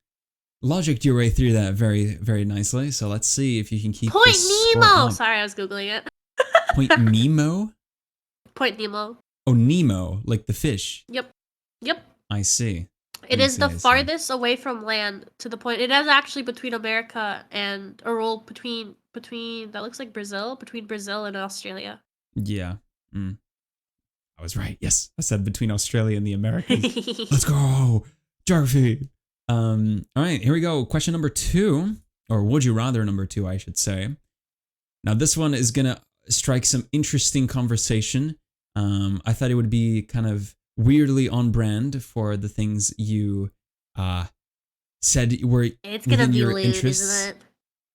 logicked your way through that very, very nicely. So let's see if you can keep Point this score Nemo. up. Sorry, I was googling it. Point Nemo? Point Nemo. Oh, Nemo, like the fish. Yep. I see. It I is see, the I see. farthest away from land to the point. It is actually between America and between that looks like Brazil, between Brazil and Australia. Yeah. I was right. Yes, I said between Australia and the Americas. Let's go, Geography. All right, here we go. Question number 2, or would you rather number 2, I should say. Now this one is gonna strike some interesting conversation. I thought it would be kind of weirdly on brand for the things you said were It's gonna within be your lewd, interests. isn't it?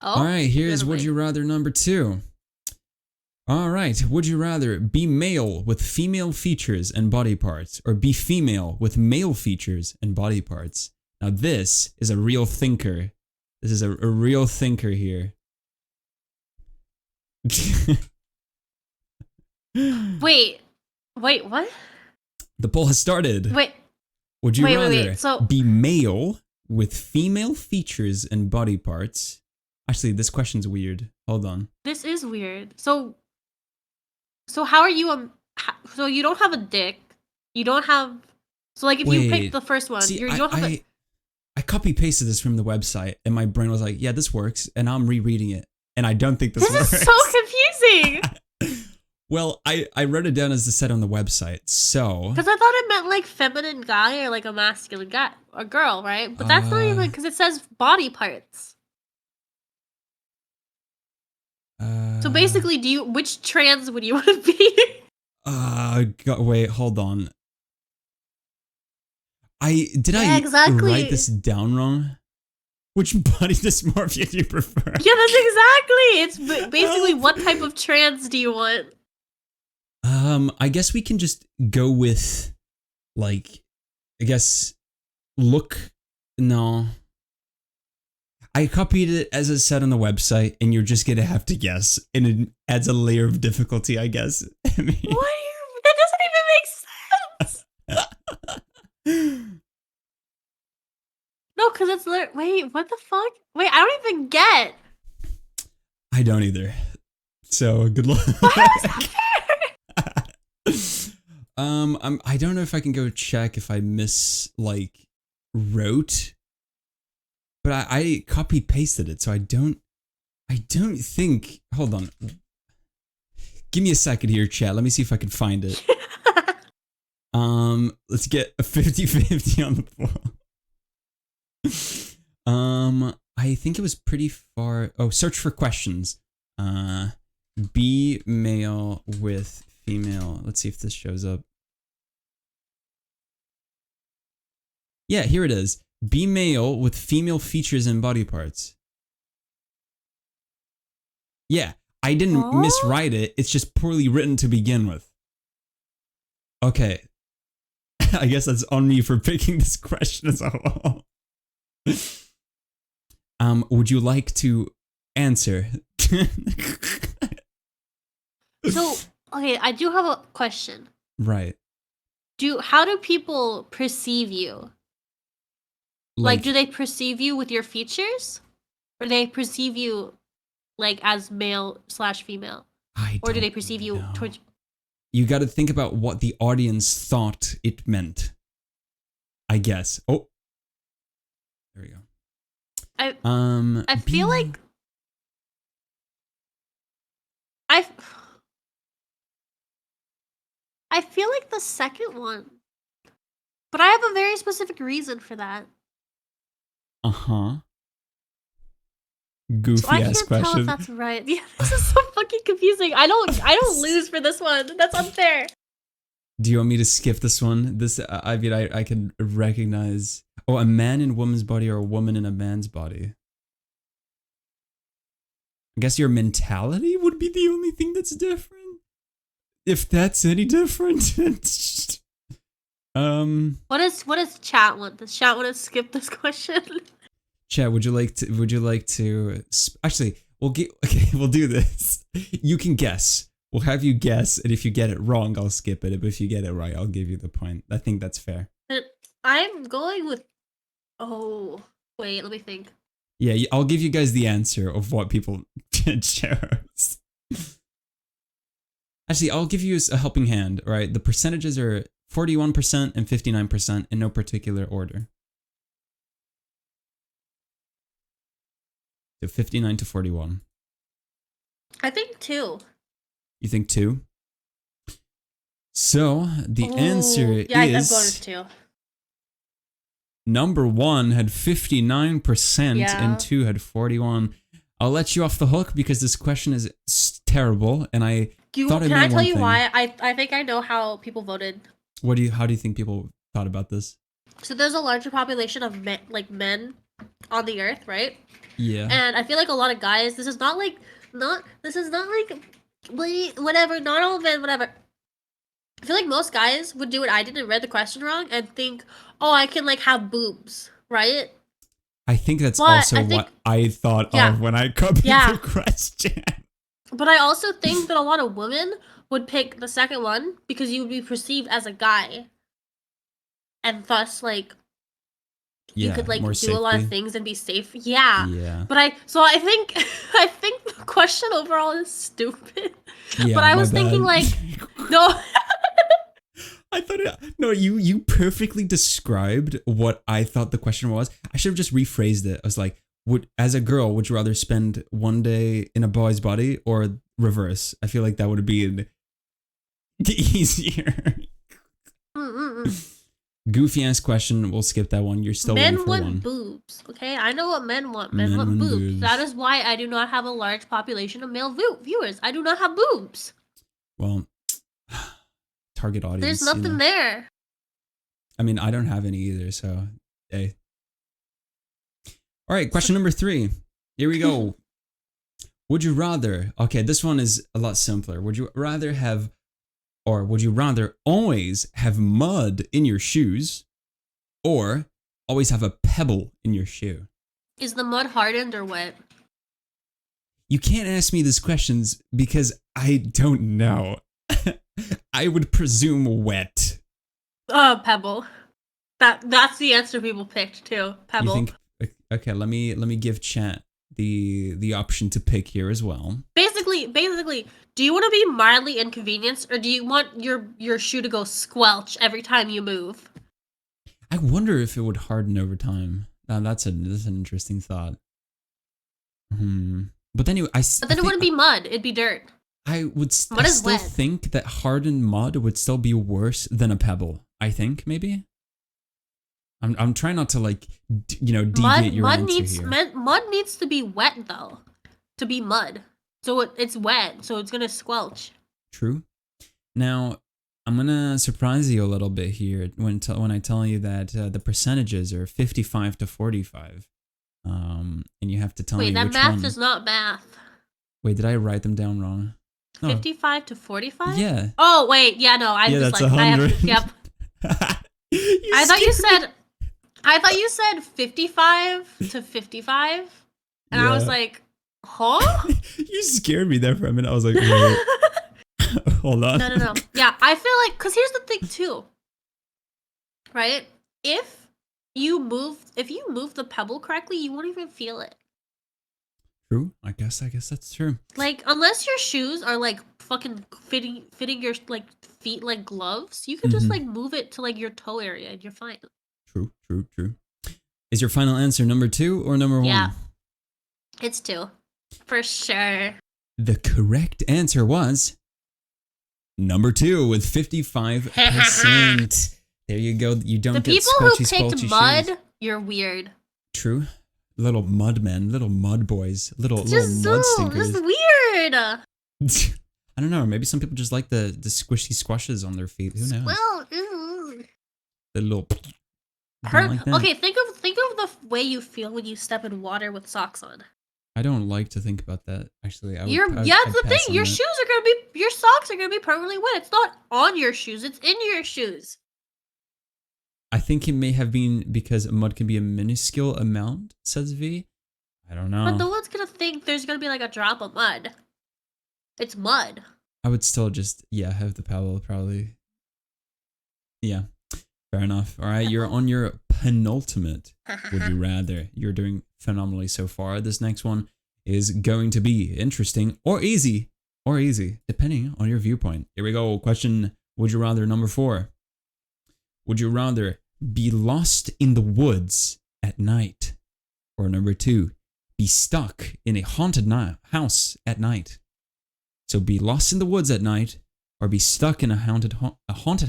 Oh, All right, here's never would mind. you rather number 2. All right, would you rather be male with female features and body parts, or be female with male features and body parts? Now this is a real thinker. This is a real thinker here. Wait, what? The poll has started. Wait, Would you wait, rather so- be male with female features and body parts? Actually, this question's weird. Hold on. this is weird. So how are you so you don't have a dick. You don't have. So like if you Wait, pick the first one, See, you don't have a. I copy pasted this from the website, and my brain was like, "Yeah, this works," and I'm rereading it, and I don't think this This works. is so confusing. Well, I wrote it down as the set on the website, so Because I thought it meant like feminine guy or like a masculine guy or girl, right? But that's not even because it says body parts. So basically, which trans would you want to be? wait, hold on. Did Yeah, I exactly. write this down wrong? Which body dysmorphia do you prefer? Yeah, that's exactly. It's basically what type of trans do you want? I guess we can just go with, like, I guess, no. I copied it as it said on the website, and you're just gonna have to guess, and it adds a layer of difficulty, I guess. I mean, That doesn't even make sense. No, because it's wait, what the fuck? Wait, I don't even get. I don't either. So good luck. Why is that fair? I don't know if I can go check if I wrote, but I copy pasted it, so I don't think. Hold on. Give me a second here, chat. Let me see if I can find it. Let's get a 50-50 on the floor. I think it was pretty far. Oh, search for questions. Be male with female. Let's see if this shows up. Yeah, here it is. Be male with female features and body parts. Yeah, I didn't miswrite it. It's just poorly written to begin with. Okay. I guess that's on me for picking this question as well. Would you like to answer? So, okay, I do have a question. Right. How do people perceive you? Like, do they perceive you with your features? Or they perceive you like as male/female? Or do they perceive you towards... You got to think about what the audience thought it meant. I guess. Oh. There we go. I feel like I feel like the second one. But I have a very specific reason for that. Uh-huh. Goofy so I ass can't question. tell if that's right. Yeah, this is so fucking confusing. I don't lose for this one. That's unfair. Do you want me to skip this one? This I mean I can recognize. Oh, a man in a woman's body or a woman in a man's body. I guess your mentality would be the only thing that's different. If that's any different. What does chat want? Does chat want to skip this question? Chat, would you like to actually we'll do this. You can guess. We'll have you guess, and if you get it wrong, I'll skip it. But if you get it right, I'll give you the point. I think that's fair. I'm going with... Oh, wait, let me think. Yeah, I'll give you guys the answer of what people chose. Actually, I'll give you a helping hand, all right? The percentages are 41% and 59% in no particular order. So 59 to 41. I think 2. You think 2? So the answer is... Yeah, I'm going with 2. Number 1 had 59% Yeah. and 2 had 41. I'll let you off the hook because this question is terrible, and I thought Can I tell you why? I think I know how people voted. How do you think people thought about this? So there's a larger population of men on the earth, right? Yeah. And I feel like a lot of guys. This is not like whatever. Not all men, whatever. I feel like most guys would do what I did and read the question wrong and think, oh, I can like have boobs, right? I think that's also what I thought of when I copied the question. But I also think that a lot of women would pick the second one because you would be perceived as a guy. And thus, like, you could like do a lot of things and be safe. Yeah. But I think the question overall is stupid. Yeah, but I was thinking like, no. I thought you perfectly described what I thought the question was. I should have just rephrased it. I was like, as a girl, would you rather spend one day in a boy's body or reverse? I feel like that would be easier. Goofy ass question. We'll skip that one. You're still men 1 for 1. want boobs. Okay, I know what men want. Men want boobs. That is why I do not have a large population of male viewers. I do not have boobs. Well, target audience. There's nothing there. I mean, I don't have any either. So, hey. All right, question number 3. Here we go. Would you rather? Okay, this one is a lot simpler. Would you rather always have mud in your shoes or always have a pebble in your shoe? Is the mud hardened or wet? You can't ask me these questions because I don't know. I would presume wet. Pebble. That's the answer people picked too. Pebble. You think, okay, let me give chat the option to pick here as well. Basically, do you want to be mildly inconvenienced or do you want your shoe to go squelch every time you move? I wonder if it would harden over time. That's an interesting thought. But anyway, But then it wouldn't be mud. It'd be dirt. I would Mud I is still wet. think that hardened mud would still be worse than a pebble. I think maybe. I'm trying not to like deviate your answer here. Mud needs to be wet though, to be mud. So it's wet, so it's gonna squelch. True. Now I'm gonna surprise you a little bit here when I tell you that the percentages are 55 to 45, and you have to tell me Wait, that which math one. is not math. Wait, did I write them down wrong? No. 55 to 45? Yeah. Oh wait, yeah, no, I Yeah, just that's like 100. yep. I thought you said 55 to 55, and I was Yeah. like, huh? You scared me there for a minute. I was like, wait. Hold on. No. Yeah, I feel like, because here's the thing too, right? If you move the pebble correctly, you won't even feel it. True. I guess that's true. Like, unless your shoes are like fucking fitting your like feet like gloves, you can just like move it to like your toe area and you're fine. True. Is your final answer number 2 or number 1? Yeah. It's 2. For sure. The correct answer was number 2 with 55%. There you go. You don't The get people who squelchy picked mud, shoes. you're weird. True. Little mud men, little mud boys, little mud stinkers. Just weird. I don't know. Maybe some people just like the squishy squashes on their feet. Who knows? Well, ew. The little. You don't like that? Okay, think of the way you feel when you step in water with socks on. I don't like to think about that. Actually, I'd That's the pass thing. on Your that. shoes are gonna be, your socks are gonna be permanently wet. It's not on your shoes. It's in your shoes. I think it may have been because mud can be a minuscule amount, says V. I don't know. But no one's gonna think there's gonna be like a drop of mud. It's mud. I would still just, have the pebble probably. Yeah, fair enough. All right, you're on your penultimate. Would you rather? You're doing phenomenally so far. This next one is going to be interesting or easy, depending on your viewpoint. Here we go. Question, would you rather, number 4. Would you rather be lost in the woods at night? Or number 2, be stuck in a haunted house at night? So be lost in the woods at night or be stuck in a haunted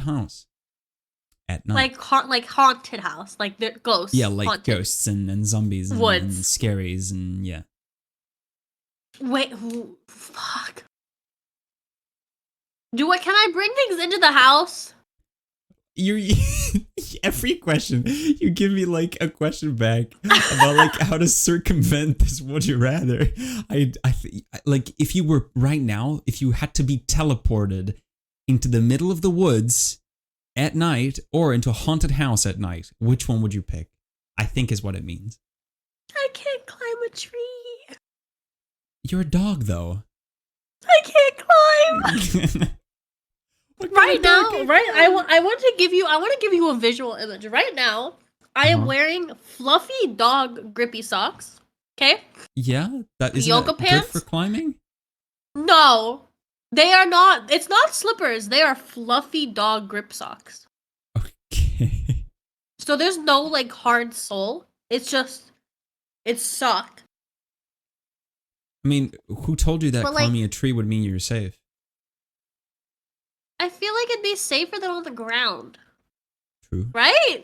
house at night. Like haunted house. Like the ghosts. Yeah, like haunted. ghosts and zombies and scaries and yeah. Wait, fuck. Can I bring things into the house? You every question you give me like a question back about like how to circumvent this would you rather. Like if you were right now, if you had to be teleported into the middle of the woods at night or into a haunted house at night, which one would you pick? I think is what it means. I can't climb a tree. You're a dog though. I can't climb. Right now, I want to give you a visual image. Right now, I am wearing fluffy dog grippy socks. Okay? Yeah, that is yoga pants good for climbing. No, they are not. It's not slippers. They are fluffy dog grip socks. Okay. So there's no like hard sole. It's sock. I mean, who told you that But, like, climbing a tree would mean you're safe? I feel like it'd be safer than on the ground. True. Right?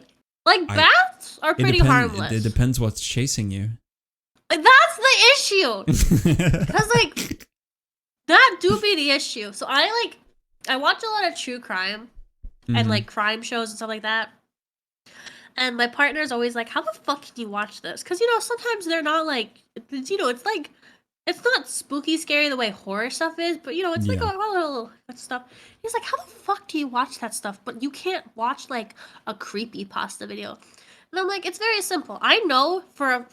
Like bats are pretty harmless. It depends what's chasing you. That's the issue. Because like that do be the issue. So I watch a lot of true crime and like crime shows and stuff like that. And my partner's always like, how the fuck can you watch this? Because sometimes they're not like, it's like, it's not spooky scary the way horror stuff is, but it's like a little stuff. He's like, how the fuck do you watch that stuff? But you can't watch like a creepy pasta video. And I'm like, it's very simple. I know for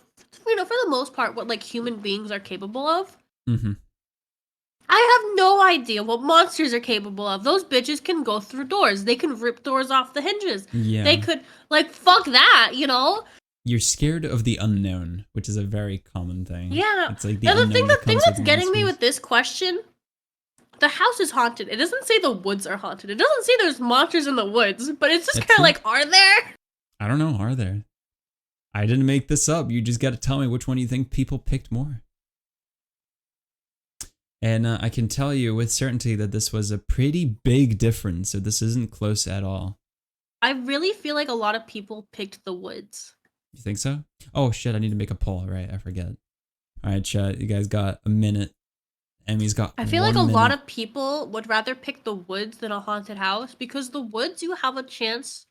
the most part what like human beings are capable of. Mm-hmm. I have no idea what monsters are capable of. Those bitches can go through doors. They can rip doors off the hinges. Yeah. They could fuck that, You're scared of the unknown, which is a very common thing. Yeah. It's like the thing that's with getting me monsters. with this question, the house is haunted. It doesn't say the woods are haunted. It doesn't say there's monsters in the woods, but it's just That's kind of true. like, are there? I don't know. Are there? I didn't make this up. You just got to tell me which one you think people picked more. And I can tell you with certainty that this was a pretty big difference, so this isn't close at all. I really feel like a lot of people picked the woods. You think so? Oh shit, I need to make a poll, right? I forget. All right, chat, you guys got a minute. Emmy's got I feel 1 like a minute. lot of people would rather pick the woods than a haunted house because the woods you have a chance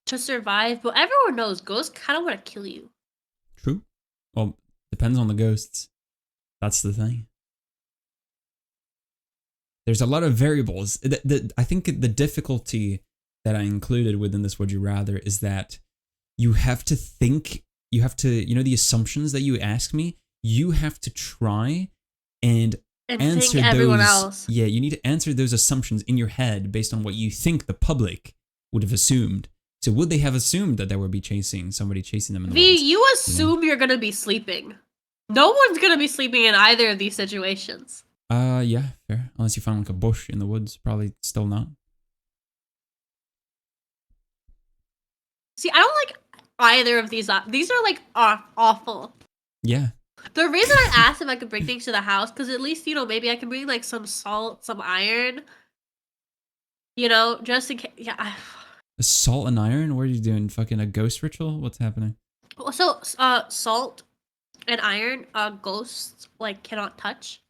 to survive, but everyone knows ghosts kind of want to kill you. True. Well, depends on the ghosts. That's the thing. There's a lot of variables. I think the difficulty that I included within this Would You Rather is that you have to think, you have to, you know, the assumptions that you ask me, you have to try and answer think everyone those. else. Yeah, you need to answer those assumptions in your head based on what you think the public would have assumed. So would they have assumed that there would be somebody chasing them in the V, woods? you assume you're gonna be sleeping. No one's gonna be sleeping in either of these situations. Yeah, fair. Unless you found like a bush in the woods, probably still not. See, I don't like either of these. These are like awful. Yeah. The reason I asked if I could bring things to the house, because at least, you know, maybe I can bring like some salt, some iron. You know, just in case. Yeah. Salt and iron? What are you doing? Fucking a ghost ritual? What's happening? So, salt and iron, ghosts like cannot touch.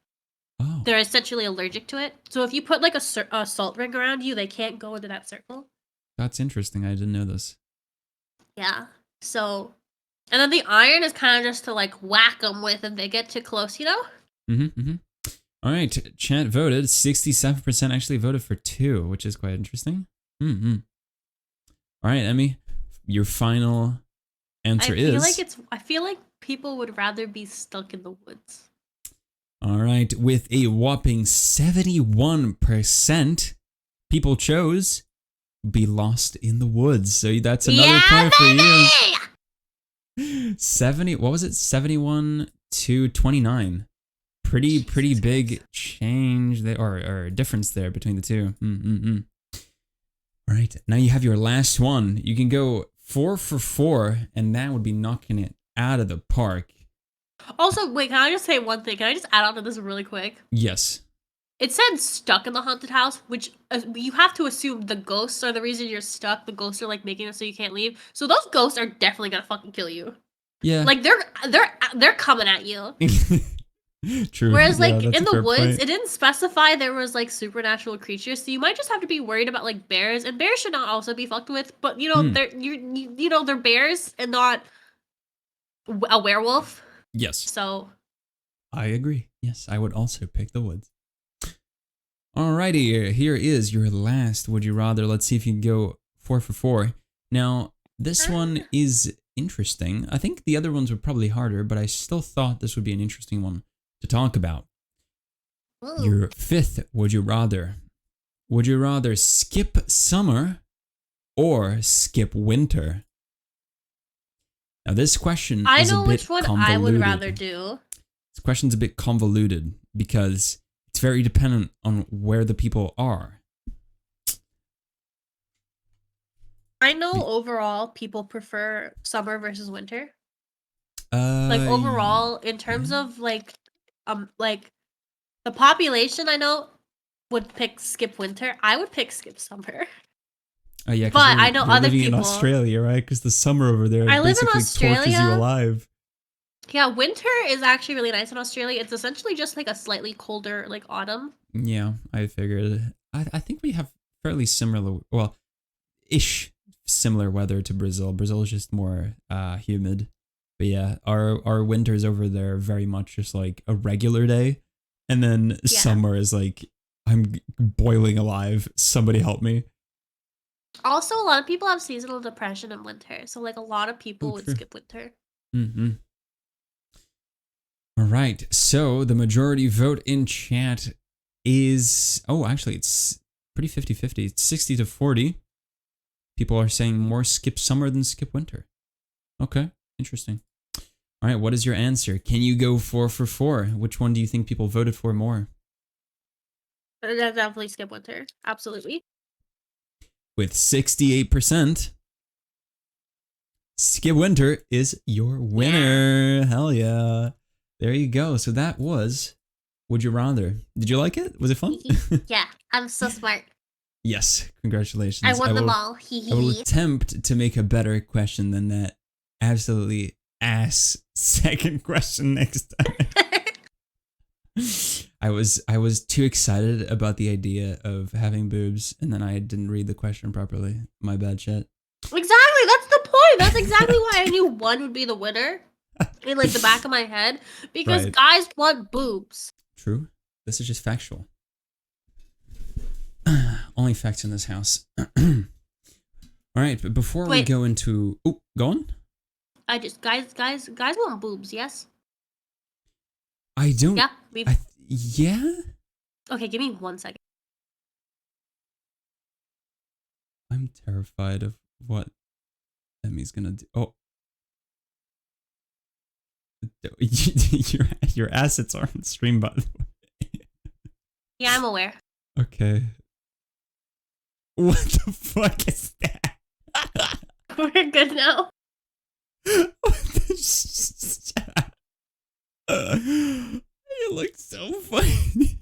Oh, They're essentially allergic to it. So if you put like a salt ring around you, they can't go into that circle. that's interesting. I didn't know this. Yeah. So, and then the iron is kind of just to like whack them with if they get too close, you know? All right, chat voted. 67% actually voted for 2, which is quite interesting. All right, Emmy, your final answer I feel like people would rather be stuck in the woods. All right, with a whopping 71%, people chose be lost in the woods. So that's another point for you. 70, what was it? 71 to 29. Pretty big change there, or difference there between the two. All right, now you have your last one. You can go 4 for 4, and that would be knocking it out of the park. Also, wait, can I just say one thing? Can I just add on to this really quick? Yes. It said stuck in the haunted house, which you have to assume the ghosts are the reason you're stuck. The ghosts are like making it so you can't leave. So those ghosts are definitely gonna fucking kill you. Yeah. Like they're coming at you. True. Whereas like that's in a the fair woods, point. it didn't specify there was like supernatural creatures, so you might just have to be worried about like bears, and bears should not also be fucked with. But you know you know they're bears and not a werewolf. Yes. So I agree. Yes, I would also pick the woods. Alrighty, here is your last Would You Rather. Let's see if you can go 4 for 4. Now, this one is interesting. I think the other ones were probably harder, but I still thought this would be an interesting one to talk about. Ooh. Your 5th Would You Rather. Would you rather skip summer or skip winter? Now, this question I is know a bit which one convoluted. I would rather do. This question's a bit convoluted because it's very dependent on where the people are. I know overall people prefer summer versus winter. Like overall, in terms of like the population, I know would pick skip winter. I would pick skip summer. Oh yeah, But I know you're other living in people- Australia, right? Because the summer over there I live in basically tortures you Australia. alive. Yeah, winter is actually really nice in Australia. It's essentially just like a slightly colder like autumn. Yeah, I figured. I think we have fairly similar, well, ish similar weather to Brazil. Brazil is just more humid. But yeah, our winters over there are very much just like a regular day. And then summer is like, I'm boiling alive. Somebody help me. Also, a lot of people have seasonal depression in winter, so like a lot of people would true. skip winter. All right, so the majority vote in chat is, oh, actually, it's pretty 50-50. It's 60 to 40. People are saying more skip summer than skip winter. Okay, interesting. All right, what is your answer? Can you go 4 for 4? Which one do you think people voted for more? Definitely skip winter. Absolutely. With 68%, Skip Winter is your winner. Hell yeah. There you go. So that was Would You Rather. Did you like it? Was it fun? Yeah, I'm so smart. Yes. Congratulations. I won them all. I will attempt to make a better question than that absolutely ass second question next time. I was too excited about the idea of having boobs, and then I didn't read the question properly. My bad, shit. Exactly, that's the point. That's exactly why I knew one would be the winner in like the back of my head, because Right. guys want boobs. True. This is just factual. Only facts in this house. All right, but before we Wait. go into... Oh, go on. Guys want boobs, yes? I don't... Yeah, yeah? Okay, give me 1 second. I'm terrified of what Emmy's gonna do. Oh. Your assets are on stream, by the way. Yeah, I'm aware. Okay. What the fuck is that? We're good now. What the you look so funny.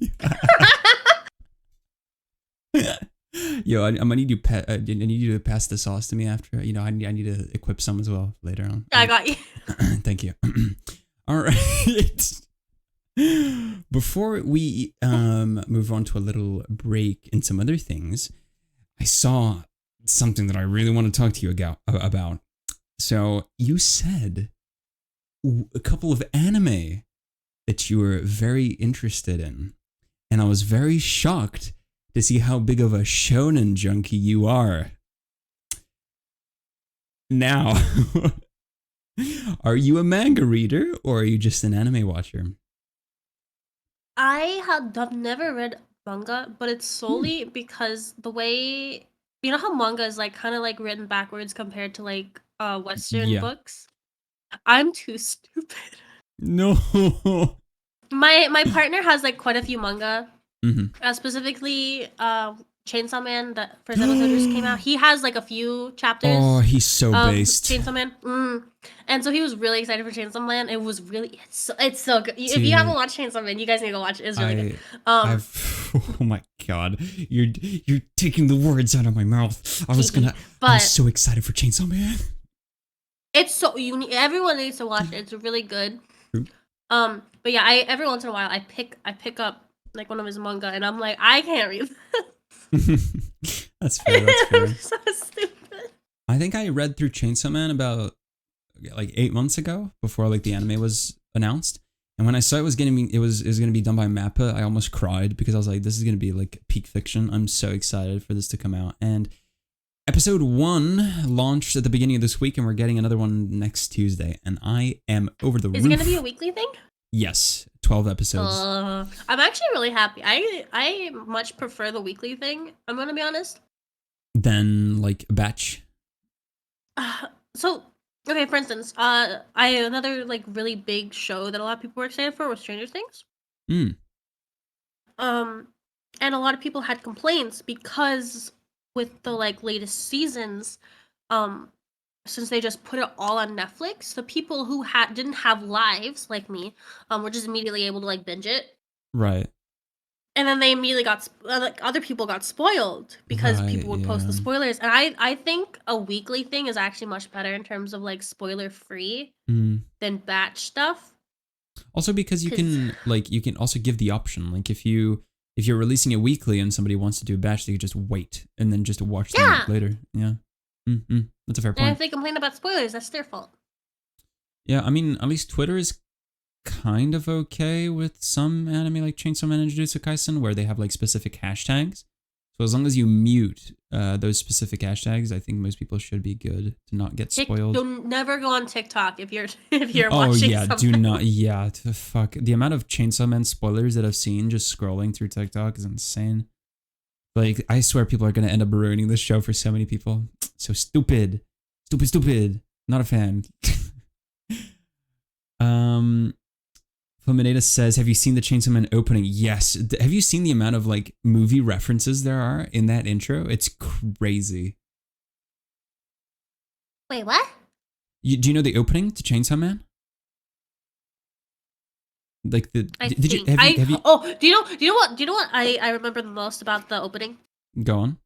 Yo, I'm gonna need you. I need you to pass the sauce to me after. You know, I need to equip some as well later on. I got you. Thank you. All right. Before we move on to a little break and some other things, I saw something that I really want to talk to you about. So you said a couple of anime that you were very interested in, and I was very shocked to see how big of a shonen junkie you are. Now, are you a manga reader or are you just an anime watcher? I've never read manga, but it's solely because the way, you know how manga is like kind of like written backwards compared to like Western books. I'm too stupid. No. My partner has like quite a few manga. Mm-hmm. Specifically, Chainsaw Man, that first episode just came out. He has like a few chapters. Oh, he's so based. Chainsaw Man. And so he was really excited for Chainsaw Man. It was really, it's so good. If you haven't watched Chainsaw Man, you guys need to go watch it. It's really good. Oh my god, you're taking the words out of my mouth. I'm so excited for Chainsaw Man. It's so everyone needs to watch it. It's really good. True. But yeah, every once in a while I pick up like one of his manga, and I'm like, I can't read that. That's fair. That's fair. I'm so stupid. I think I read through Chainsaw Man about like 8 months ago, before like the anime was announced. And when I saw it was gonna be done by Mappa, I almost cried because I was like, this is gonna be like peak fiction. I'm so excited for this to come out. And episode 1 launched at the beginning of this week, and we're getting another one next Tuesday. And I am over the roof. Is it gonna be a weekly thing? Yes, 12 episodes. I'm actually really happy. I much prefer the weekly thing. I'm gonna be honest. Then like a batch. So okay, for instance, another like really big show that a lot of people were excited for was Stranger Things. And a lot of people had complaints because with the like latest seasons, since they just put it all on Netflix, the people who didn't have lives like me, were just immediately able to like binge it. Right. And then they immediately got like other people got spoiled because people would post the spoilers. And I think a weekly thing is actually much better in terms of like spoiler free than batch stuff. Also because you can also give the option, like if you're releasing it weekly and somebody wants to do a batch, they could just wait and then just watch them later. Yeah. That's a fair point. And if they complain about spoilers, that's their fault. Yeah, I mean, at least Twitter is kind of okay with some anime like Chainsaw Man and Jujutsu Kaisen, where they have like specific hashtags. So as long as you mute those specific hashtags, I think most people should be good to not get spoiled. Don't never go on TikTok if you're watching something. Do not. Yeah, fuck. The amount of Chainsaw Man spoilers that I've seen just scrolling through TikTok is insane. Like, I swear people are gonna end up ruining this show for so many people. So stupid. Stupid. Not a fan. Flaminata says, have you seen the Chainsaw Man opening? Yes. Have you seen the amount of like movie references there are in that intro? It's crazy. Wait, what? do you know the opening to Chainsaw Man? Like the did you have you Oh, do you know what I remember the most about the opening? go on?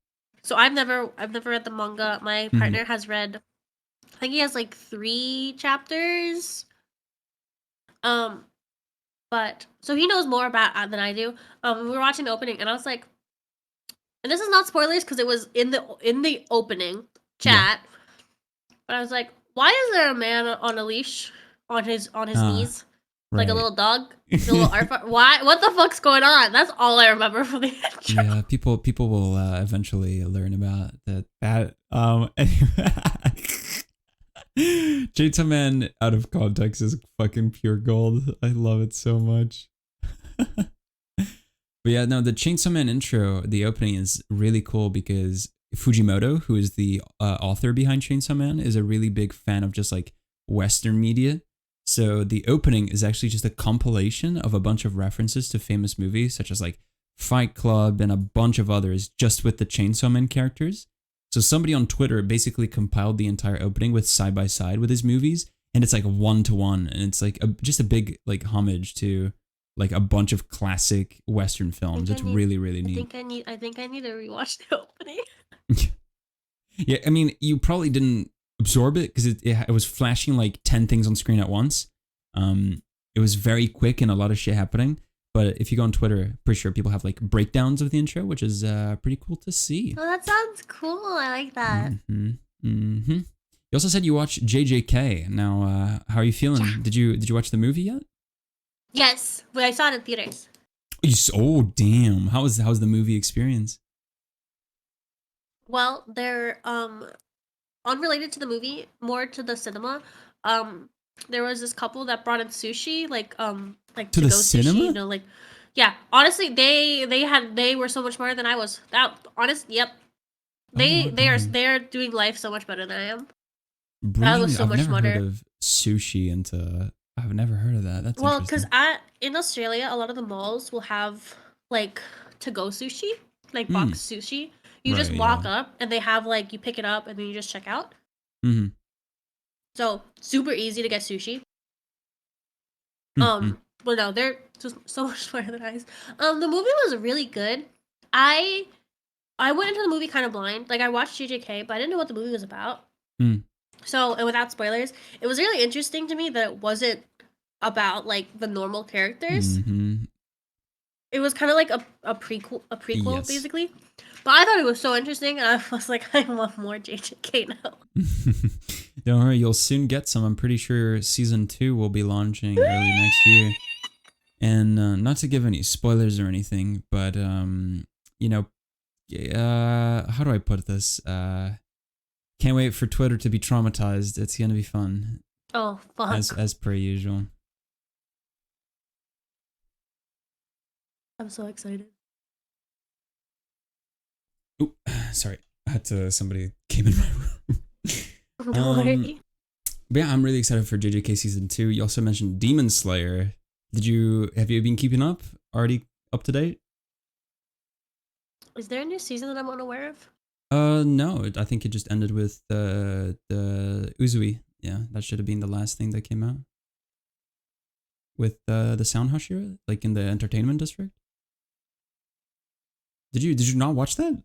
So I've never read the manga. My partner has read, I think he has like 3 chapters. But so he knows more about than I do. We were watching the opening and I was like, and this is not spoilers because it was in the opening chat. But I was like, why is there a man on a leash on his knees? Like a Right. little dog, a little arf. Why? What the fuck's going on? That's all I remember from the intro. Yeah, people will eventually learn about that. Chainsaw Man out of context is fucking pure gold. I love it so much. But yeah, no, the Chainsaw Man intro, the opening is really cool because Fujimoto, who is the author behind Chainsaw Man, is a really big fan of just like Western media. So the opening is actually just a compilation of a bunch of references to famous movies such as like Fight Club and a bunch of others just with the Chainsaw Man characters. So somebody on Twitter basically compiled the entire opening with side by side with his movies, and it's like 1-to-1, and it's like just a big like homage to like a bunch of classic Western films. It's really, really neat. I think I need to rewatch the opening. Yeah, I mean, you probably didn't absorb it because it was flashing like 10 things on screen at once. It was very quick and a lot of shit happening. But if you go on Twitter, pretty sure people have like breakdowns of the intro, which is pretty cool to see. Oh, that sounds cool. I like that. You also said you watched JJK. Now, how are you feeling? Yeah. Did you watch the movie yet? Yes, but I saw it in theaters. Oh damn! How's the movie experience? Well, they're unrelated to the movie, more to the cinema. There was this couple that brought in sushi, like To the go cinema? sushi, you know, like yeah. Honestly, they were so much smarter than I was. Yep. They're doing life so much better than I am. That was so much smarter. I've never heard of sushi into. I've never heard of that. That's well, because interesting. in Australia, a lot of the malls will have like to-go sushi, like box sushi. You just Right, walk yeah. up and they have like you pick it up and then you just check out. Mm-hmm. So super easy to get sushi. Mm-hmm. But no, they're just so much smarter than I was. The movie was really good. I went into the movie kind of blind. Like I watched JJK, but I didn't know what the movie was about. So, and without spoilers, it was really interesting to me that it wasn't about like the normal characters. It was kind of like a prequel Yes. basically. But I thought it was so interesting, and I was like, I want more JJK now. Don't worry, you'll soon get some. I'm pretty sure season 2 will be launching early next year. And not to give any spoilers or anything, but you know, how do I put this? Can't wait for Twitter to be traumatized. It's gonna be fun. Oh fuck! As per usual. I'm so excited. Ooh, sorry. Somebody came in my room. Don't worry. But yeah, I'm really excited for JJK season 2. You also mentioned Demon Slayer. Have you been keeping up? Already up to date? Is there a new season that I'm unaware of? No. I think it just ended with the Uzui. Yeah, that should have been the last thing that came out. With the Sound Hashira, like in the entertainment district. Did you not watch that?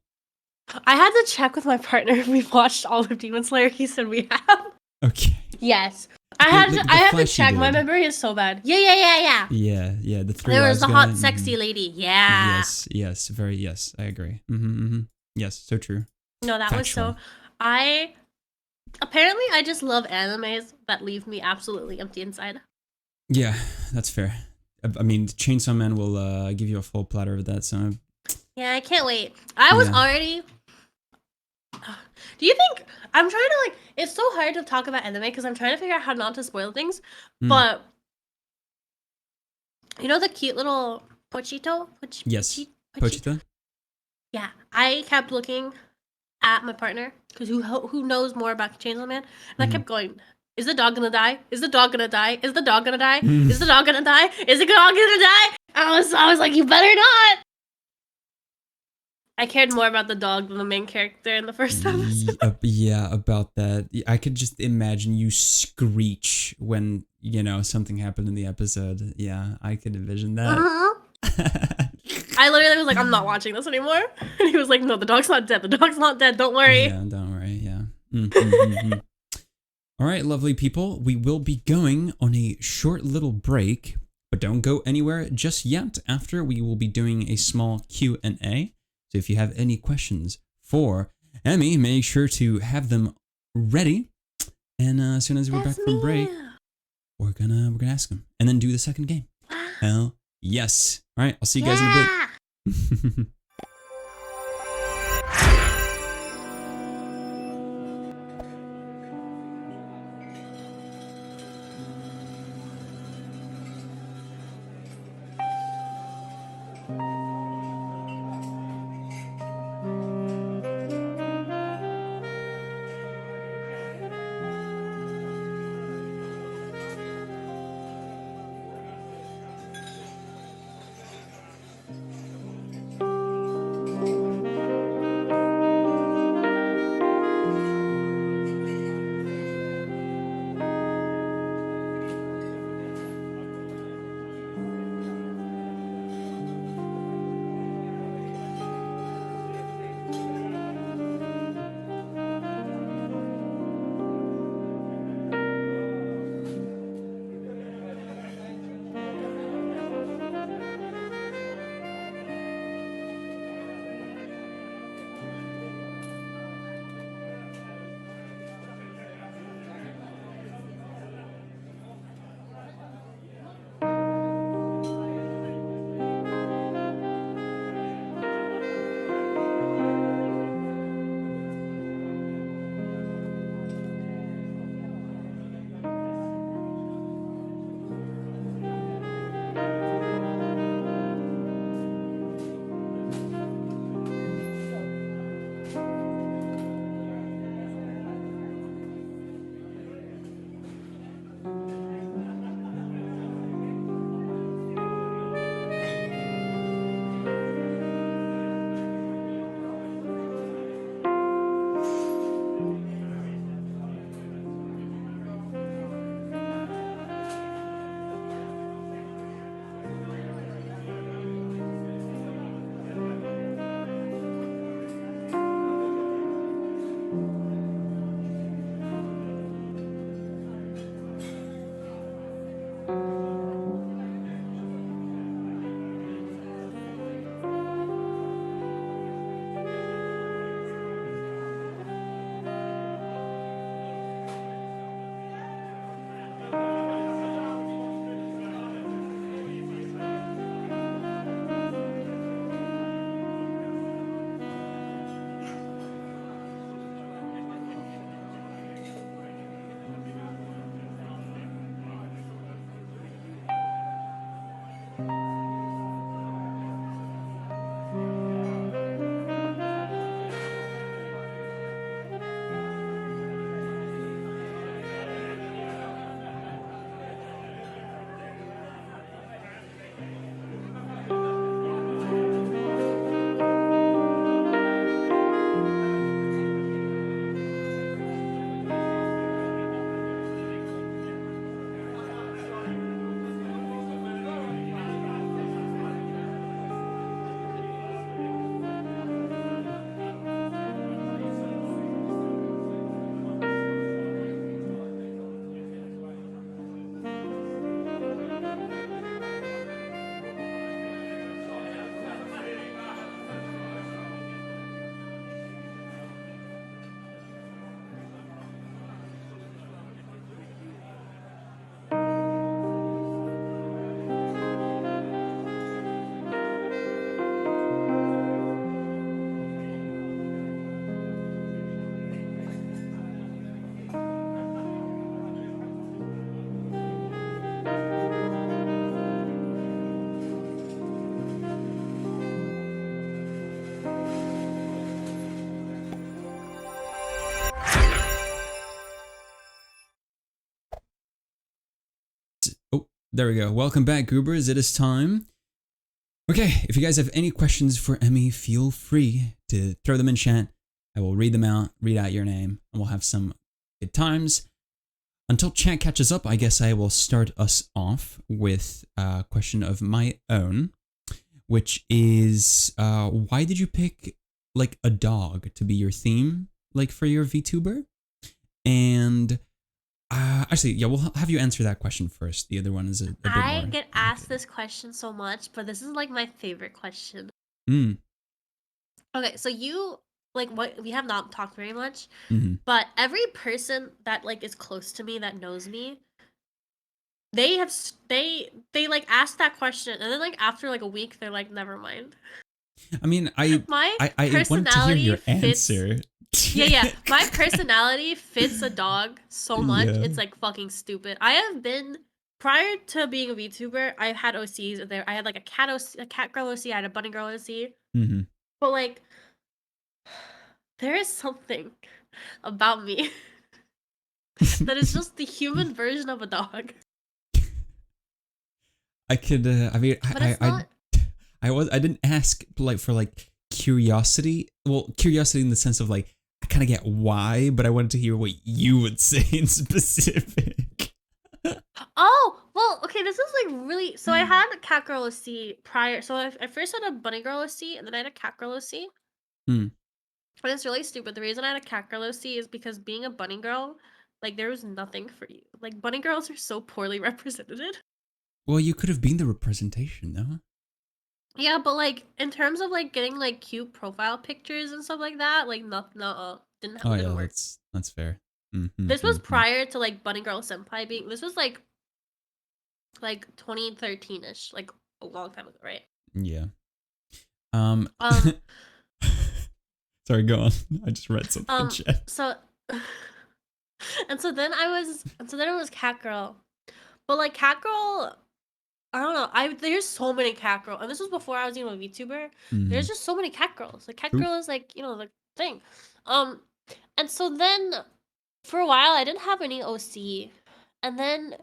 I had to check with my partner if we've watched all of Demon Slayer. He said we have. Okay. Yes. I had to Flash check. you My did. memory is so bad. Yeah. Yeah. The three. There was the hot, guy. sexy lady. Yeah. Yes. Yes. I agree. Yes. So true. No, that was so. Apparently, I just love animes that leave me absolutely empty inside. Yeah, that's fair. I mean, Chainsaw Man will give you a full platter of that. So. Yeah, I can't wait. I was already. Do you think I'm trying to like? It's so hard to talk about anime because I'm trying to figure out how not to spoil things. But you know the cute little Pochito? Yes. Pochita? Yeah, I kept looking at my partner because who knows more about Chainsaw Man, and I kept going. Is the dog gonna die? Is the dog gonna die? Is the dog gonna die? Is the dog gonna die? Is the dog gonna die? I was like, you better not. I cared more about the dog than the main character in the first episode. Yeah, about that. I could just imagine you screech when, you know, something happened in the episode. Yeah, I could envision that. I literally was like, I'm not watching this anymore. And he was like, no, the dog's not dead. The dog's not dead. Don't worry. Yeah, don't worry. Yeah. All right, lovely people. We will be going on a short little break, but don't go anywhere just yet. After, we will be doing a small Q&A. So if you have any questions for Emmy, make sure to have them ready. And as soon as we're back from break, we're gonna ask them and then do the second game. Hell yes! All right, I'll see you guys in a bit. Oh, there we go. Welcome back, Goobers. It is time Okay, if you guys have any questions for Emmy, feel free to throw them in chat. I will read them out, read out your name, and we'll have some good times. Until chat catches up, I guess I will start us off with a question of my own, which is, why did you pick like a dog to be your theme, like for your VTuber? And actually, yeah, we'll have you answer that question first. The other one is a bit more. I get asked this question so much, but this is like my favorite question. Mm. Okay, so you like what we have not talked very much, Mm-hmm. but every person that like is close to me that knows me, they like ask that question, and then like after like a week, they're like, never mind. I mean, I want to hear your answer. Yeah. My personality fits a dog so much. Yeah. It's like fucking stupid. I have been prior to being a VTuber, I've had OCs there. I had like a cat girl OC, I had a bunny girl OC. Mm-hmm. But like there is something about me that is just the human version of a dog. I could. I mean, But it's not. I didn't ask like for like curiosity. Well, curiosity in the sense of like I kind of get why, but I wanted to hear what you would say in specific. Oh, well, okay, this is like really. So I had a cat girl OC prior. So I first had a bunny girl OC, and then I had a cat girl OC. Hmm. But it's really stupid. The reason I had a cat girl OC is because being a bunny girl, like there was nothing for you. Like bunny girls are so poorly represented. Well, you could have been the representation, no? Yeah, but like in terms of like getting like cute profile pictures and stuff like that, like no, didn't Oh didn't yeah, work. that's fair. Mm-hmm, This was prior to like bunny girl senpai being. This was like 2013ish, like a long time ago, right? Yeah. Um, Sorry, go on. I just read something in chat. so and so then it was cat girl. But like cat girl, I don't know. There's so many cat girl, and this was before I was even a VTuber. There's just so many cat girls. Like cat True. girl is like, you know, the thing. And so then for a while I didn't have any OC. And then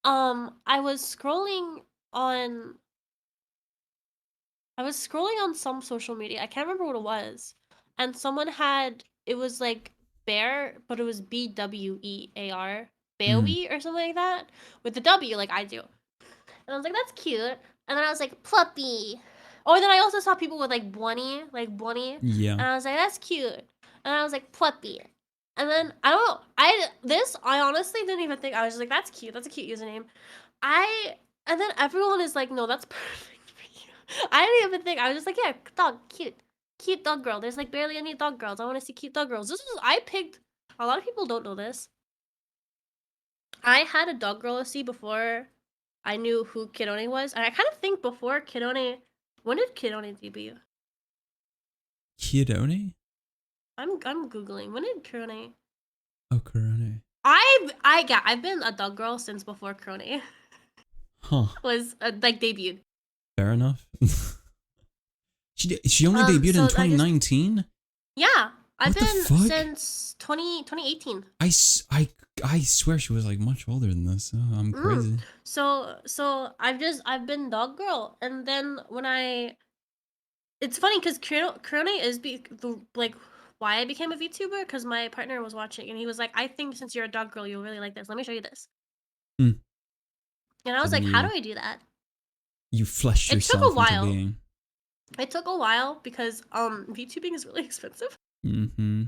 I was scrolling on some social media. I can't remember what it was. And someone had, it was like bear, but it was BWEAR, Beowie or something like that, with the W like I do. And I was like, that's cute. And then I was like, Pluppy. Oh, and then I also saw people with like Bunny. Yeah. And I was like, that's cute. And I was like, Pluppy. And then I don't know. I honestly didn't even think. I was just like, that's cute. That's a cute username. And then everyone is like, no, that's perfect for you. I didn't even think. I was just like, yeah, dog, cute. Cute dog girl. There's like barely any dog girls. I want to see cute dog girls. I picked, a lot of people don't know this. I had a dog girl OC before I knew who Kidone was. And I kind of think before Kidone, when did Kidone debut? Kidone? I'm Googling. When did Kidone? Oh, Kidone. I've been a dog girl since before Kidone Huh. was like debuted. Fair enough. She only debuted in 2019? Yeah. I've What been the fuck? since 2018. I swear she was like much older than this. Oh, I'm crazy. So I've been dog girl, and then it's funny because Kidone is like why I became a VTuber, because my partner was watching and he was like, I think since you're a dog girl, you'll really like this. Let me show you this. And I was like, how do I do that? You fleshed yourself took a while. into being. It took a while because VTubing is really expensive. Mm-hmm.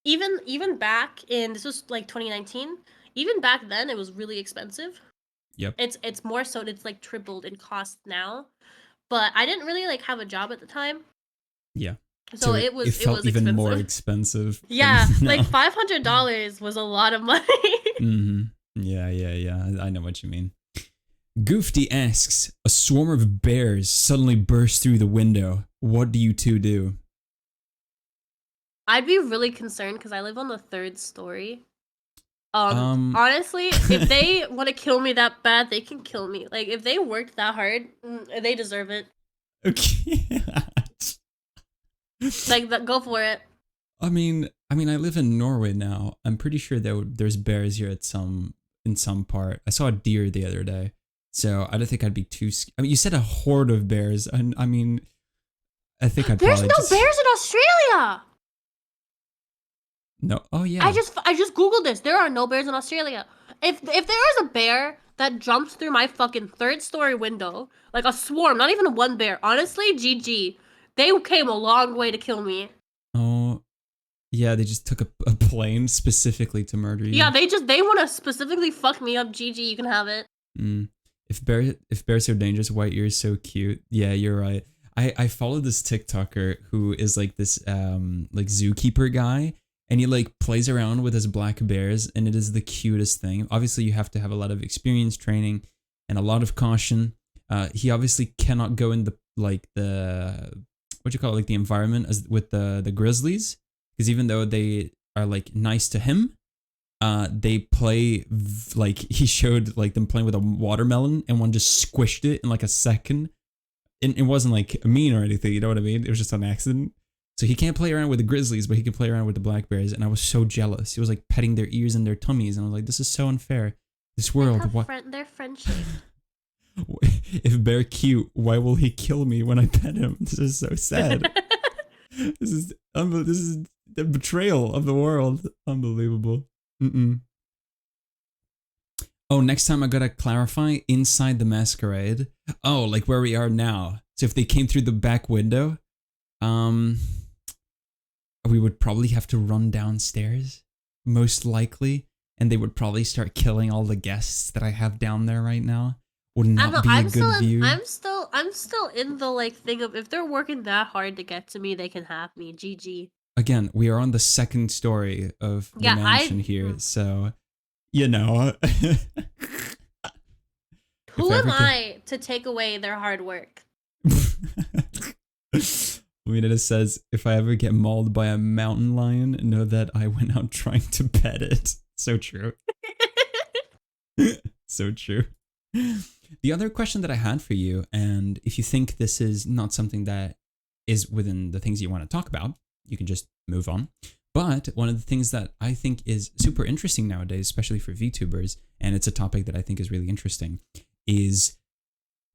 Even back in, this was like 2019, even back then it was really expensive. Yep. It's more so, it's like tripled in cost now. But I didn't really like have a job at the time. Yeah. So it was even expensive. more expensive. Yeah, like $500 was a lot of money. Mm-hmm. Yeah. I know what you mean. Goofty asks, a swarm of bears suddenly burst through the window. What do you two do? I'd be really concerned because I live on the 3rd story. Honestly, if they want to kill me that bad, they can kill me. Like, if they worked that hard, they deserve it. Okay. Like, go for it. I mean, I live in Norway now. I'm pretty sure there's bears here in some part. I saw a deer the other day. So I don't think I'd be too. I mean, you said a horde of bears, and I mean, I think I'd There's probably no just bears in Australia. no. Oh yeah. I just googled this. There are no bears in Australia. If there is a bear that jumps through my fucking 3rd-story window, like a swarm, not even one bear. Honestly, GG. They came a long way to kill me. Oh yeah, they just took a plane specifically to murder you. Yeah, they want to specifically fuck me up. GG, you can have it. If bear's so dangerous, white ears so cute. Yeah, you're right. I follow this TikToker who is like this like zookeeper guy, and he like plays around with his black bears, and it is the cutest thing. Obviously, you have to have a lot of experience, training, and a lot of caution. He obviously cannot go in the what you call it, like the environment as with the grizzlies, because even though they are like nice to him, they play like he showed like them playing with a watermelon, and one just squished it in like a second. It wasn't like mean or anything, you know what I mean? It was just an accident. So he can't play around with the grizzlies, but he can play around with the black bears, and I was so jealous. He was like petting their ears and their tummies, and I was like, this is so unfair. This world, what? They're friendship. If bear cute, why will he kill me when I pet him? This is so sad. This is the betrayal of the world. Unbelievable. Oh, next time I gotta clarify inside the masquerade. Oh, like where we are now. So if they came through the back window, we would probably have to run downstairs, most likely, and they would probably start killing all the guests that I have down there right now. Would not be a good view. I'm still in the like thing of, if they're working that hard to get to me, they can have me. GG. Again, we are on the 2nd story of the mansion here, so you know. Who am I to take away their hard work? I mean, it says, if I ever get mauled by a mountain lion, know that I went out trying to pet it. So true. So true. The other question that I had for you, and if you think this is not something that is within the things you want to talk about, you can just move on. But one of the things that I think is super interesting nowadays, especially for VTubers, and it's a topic that I think is really interesting, is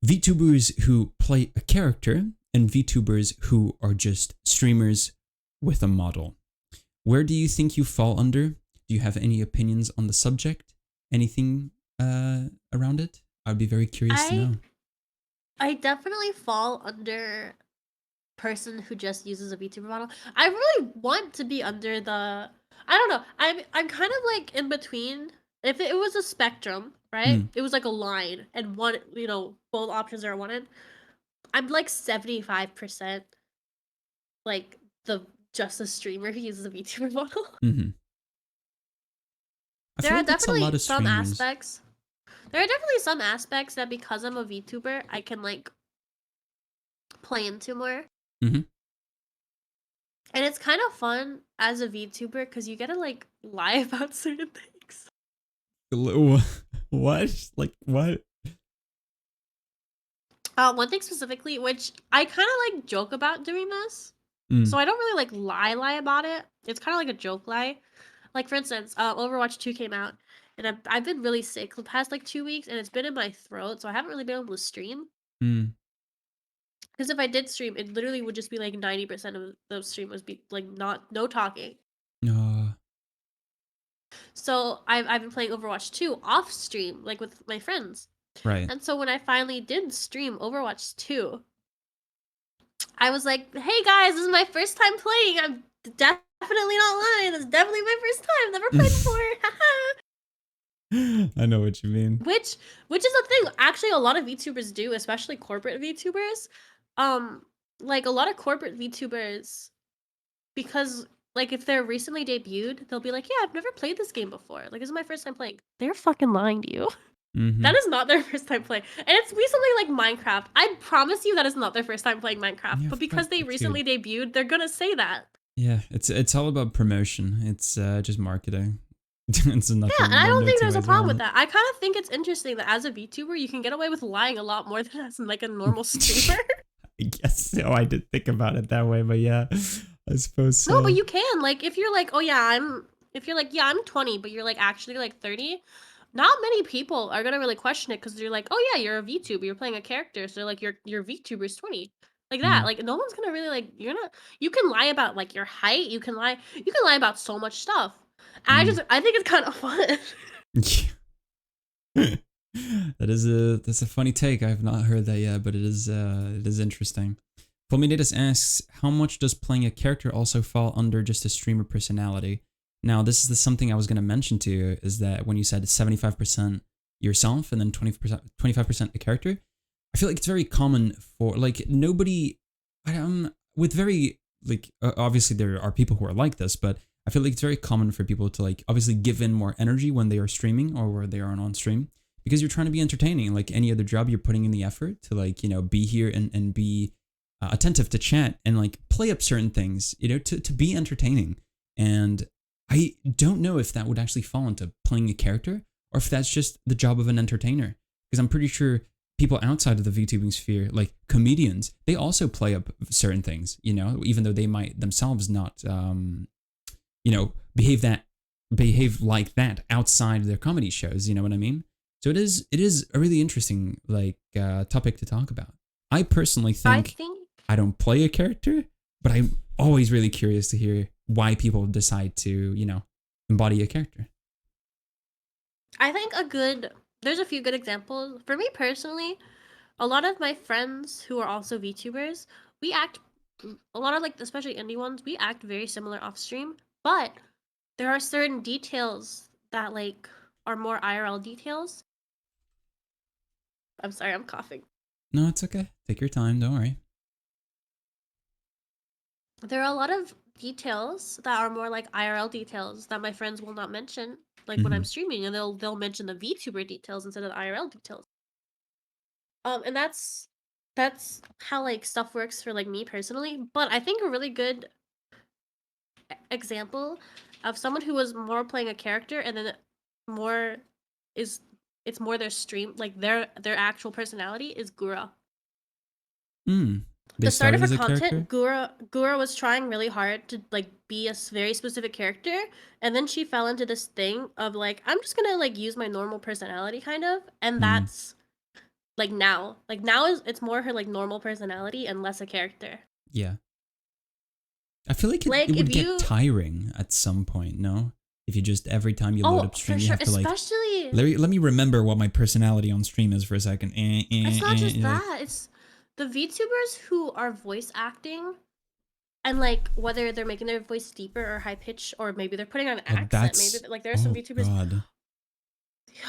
VTubers who play a character and VTubers who are just streamers with a model. Where do you think you fall under? Do you have any opinions on the subject? Anything around it? I'd be very curious to know. I definitely fall under person who just uses a VTuber model. I really want to be under the, I don't know. I'm kind of like in between. If it was a spectrum, right? It was like a line, and one, you know, both options are wanted. I'm like 75% like just a streamer who uses a VTuber model. There are definitely some aspects. There are definitely some aspects that, because I'm a VTuber, I can like play into more. And it's kind of fun as a VTuber because you get to like lie about certain things. What? Like what? One thing specifically, which I kind of like joke about doing this, so I don't really like lie about it. It's kind of like a joke lie. Like for instance, Overwatch 2 came out, and I've been really sick the past like 2 weeks, and it's been in my throat, so I haven't really been able to stream. Because if I did stream, it literally would just be like 90% of the stream was be like no talking. So I've been playing Overwatch 2 off stream, like with my friends. Right. And so when I finally did stream Overwatch 2, I was like, hey guys, this is my first time playing. I'm definitely not lying. This is definitely my first time. Never played before. I know what you mean. Which is a thing actually a lot of VTubers do, especially corporate VTubers. Like a lot of corporate VTubers, because like if they're recently debuted, they'll be like, yeah, I've never played this game before. Like, this is my first time playing. They're fucking lying to you. That is not their first time playing. And it's recently like Minecraft. I promise you that is not their first time playing Minecraft. Yeah, but because they recently debuted, they're gonna say that. Yeah, it's all about promotion. It's just marketing. It's nothing. Yeah, and I don't think there's a problem with that. I kind of think it's interesting that as a VTuber, you can get away with lying a lot more than as like a normal streamer. I guess so. I didn't think about it that way, but yeah, I suppose so. No, but you can. Like, if you're like, oh yeah, if you're like, yeah, I'm 20, but you're like actually like 30, not many people are gonna really question it because you're like, oh yeah, you're a VTuber, you're playing a character, so like your VTuber's 20. Like that. Mm. Like no one's gonna really like you're not you can lie about like your height, you can lie about so much stuff. Mm. I think it's kind of fun. That's a funny take. I've not heard that yet, but it is interesting. Pwuppygf asks, how much does playing a character also fall under just a streamer personality? Now, this is something I was going to mention to you, is that when you said 75% yourself and then 25% a character, I feel like it's very common for, like, nobody, with very, like, obviously there are people who are like this, but I feel like it's very common for people to, like, obviously give in more energy when they are streaming or where they are on stream, because you're trying to be entertaining. Like any other job, you're putting in the effort to, like, you know, be here and be attentive to chat and, like, play up certain things, you know, to be entertaining. And I don't know if that would actually fall into playing a character or if that's just the job of an entertainer. Because I'm pretty sure people outside of the VTubing sphere, like comedians, they also play up certain things, you know, even though they might themselves not, you know, behave like that outside of their comedy shows. You know what I mean? So it is a really interesting, like, topic to talk about. I personally think I don't play a character, but I'm always really curious to hear why people decide to, you know, embody a character. I think there's a few good examples. For me personally, a lot of my friends who are also VTubers, we act a lot of, like, especially indie ones, we act very similar off stream, but there are certain details that, like, are more IRL details. I'm sorry, I'm coughing. No, it's okay. Take your time. Don't worry. There are a lot of details that are more like IRL details that my friends will not mention, like when I'm streaming, and they'll mention the VTuber details instead of the IRL details. And that's how, like, stuff works for, like, me personally. But I think a really good example of someone who was more playing a character and then more is it's more their stream, like their actual personality, is Gura. They The start of started her as a content, character? Gura was trying really hard to, like, be a very specific character, and then she fell into this thing of, like, I'm just gonna, like, use my normal personality, kind of, and that's like now it's more her, like, normal personality and less a character. Yeah. I feel like Like, it would if get you tiring at some point, no? If you just, every time you oh load up stream, for you sure, have to, like, especially let me remember what my personality on stream is for a second. it's not just Like, that, it's the VTubers who are voice acting, and, like, whether they're making their voice deeper or high pitch, or maybe they're putting on an accent, that's, maybe, like, there are some oh VTubers. god.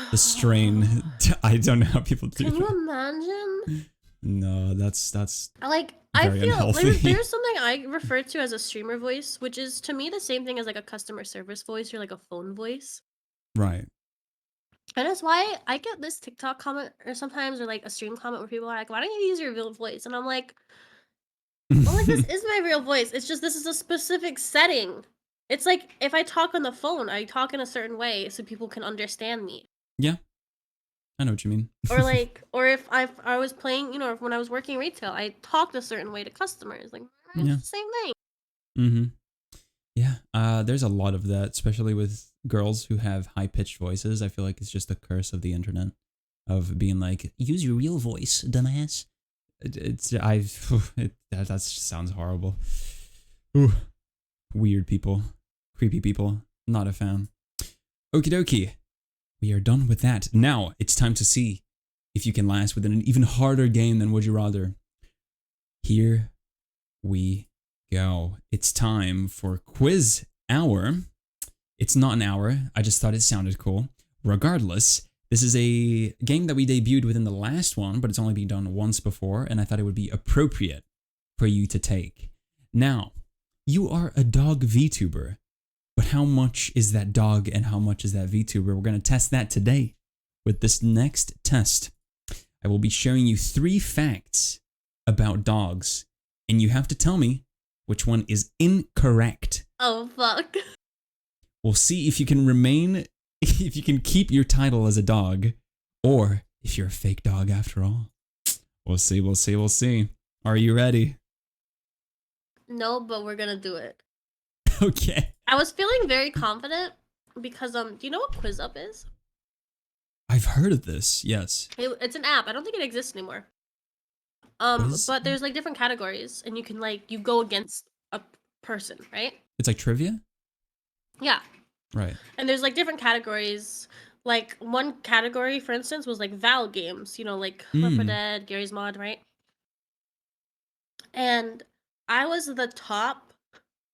The strain. I don't know how people do Can you it. imagine? No, that's Like, I very feel unhealthy. there's something I refer to as a streamer voice, which is to me the same thing as, like, a customer service voice or, like, a phone voice. right. And that's why I get this TikTok comment or sometimes, or, like, a stream comment where people are like, why don't you use your real voice? And I'm like, well, like, this is my real voice. It's just this is a specific setting. It's like if I talk on the phone, I talk in a certain way so people can understand me. Yeah. I know what you mean. Or, like, or if I was playing, you know, when I was working retail, I talked a certain way to customers. Like, it's Yeah. the same thing. Mm-hmm. Yeah. There's a lot of that, especially with girls who have high-pitched voices. I feel like it's just a curse of the internet, of being like, use your real voice, dumbass. That sounds horrible. Ooh. Weird people. Creepy people. Not a fan. Okie dokie. We are done with that. Now, it's time to see if you can last with an even harder game than Would You Rather. Here we go. It's time for quiz hour. It's not an hour. I just thought it sounded cool. Regardless, this is a game that we debuted within the last one, but it's only been done once before, and I thought it would be appropriate for you to take. Now, you are a dog VTuber, but how much is that dog and how much is that VTuber? We're going to test that today with this next test. I will be showing you 3 facts about dogs, and you have to tell me which one is incorrect. Oh, fuck. We'll see if you can if you can keep your title as a dog, or if you're a fake dog after all. We'll see. Are you ready? No, but we're gonna do it. Okay. I was feeling very confident because do you know what Quiz Up is? I've heard of this. Yes. It's an app. I don't think it exists anymore. is- But there's like different categories, and you can like you go against a person, right? It's like trivia. Yeah. Right. And there's like different categories. Like one category, for instance, was like Val games. You know, like Left 4 Dead, Gary's Mod, right? And I was the top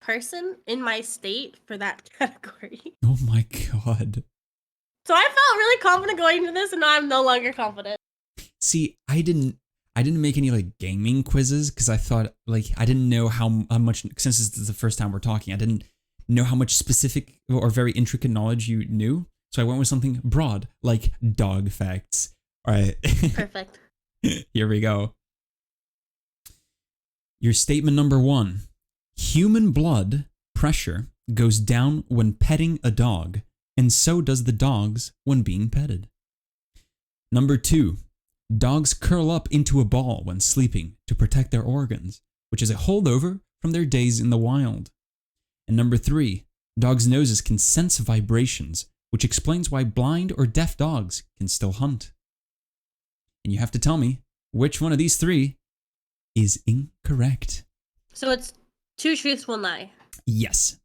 person in my state for that category. Oh my god. So I felt really confident going into this, and now I'm no longer confident. See, I didn't make any like gaming quizzes because I thought like I didn't know how much, since this is the first time we're talking, I didn't know how much specific or very intricate knowledge you knew. So I went with something broad, like dog facts. All right. Perfect. Here we go. Your statement number 1. Human blood pressure goes down when petting a dog, and so does the dog's when being petted. Number 2. Dogs curl up into a ball when sleeping to protect their organs, which is a holdover from their days in the wild. And number 3. Dogs' noses can sense vibrations, which explains why blind or deaf dogs can still hunt. And you have to tell me which one of these 3 is incorrect. So it's 2 truths, 1 lie. Yes.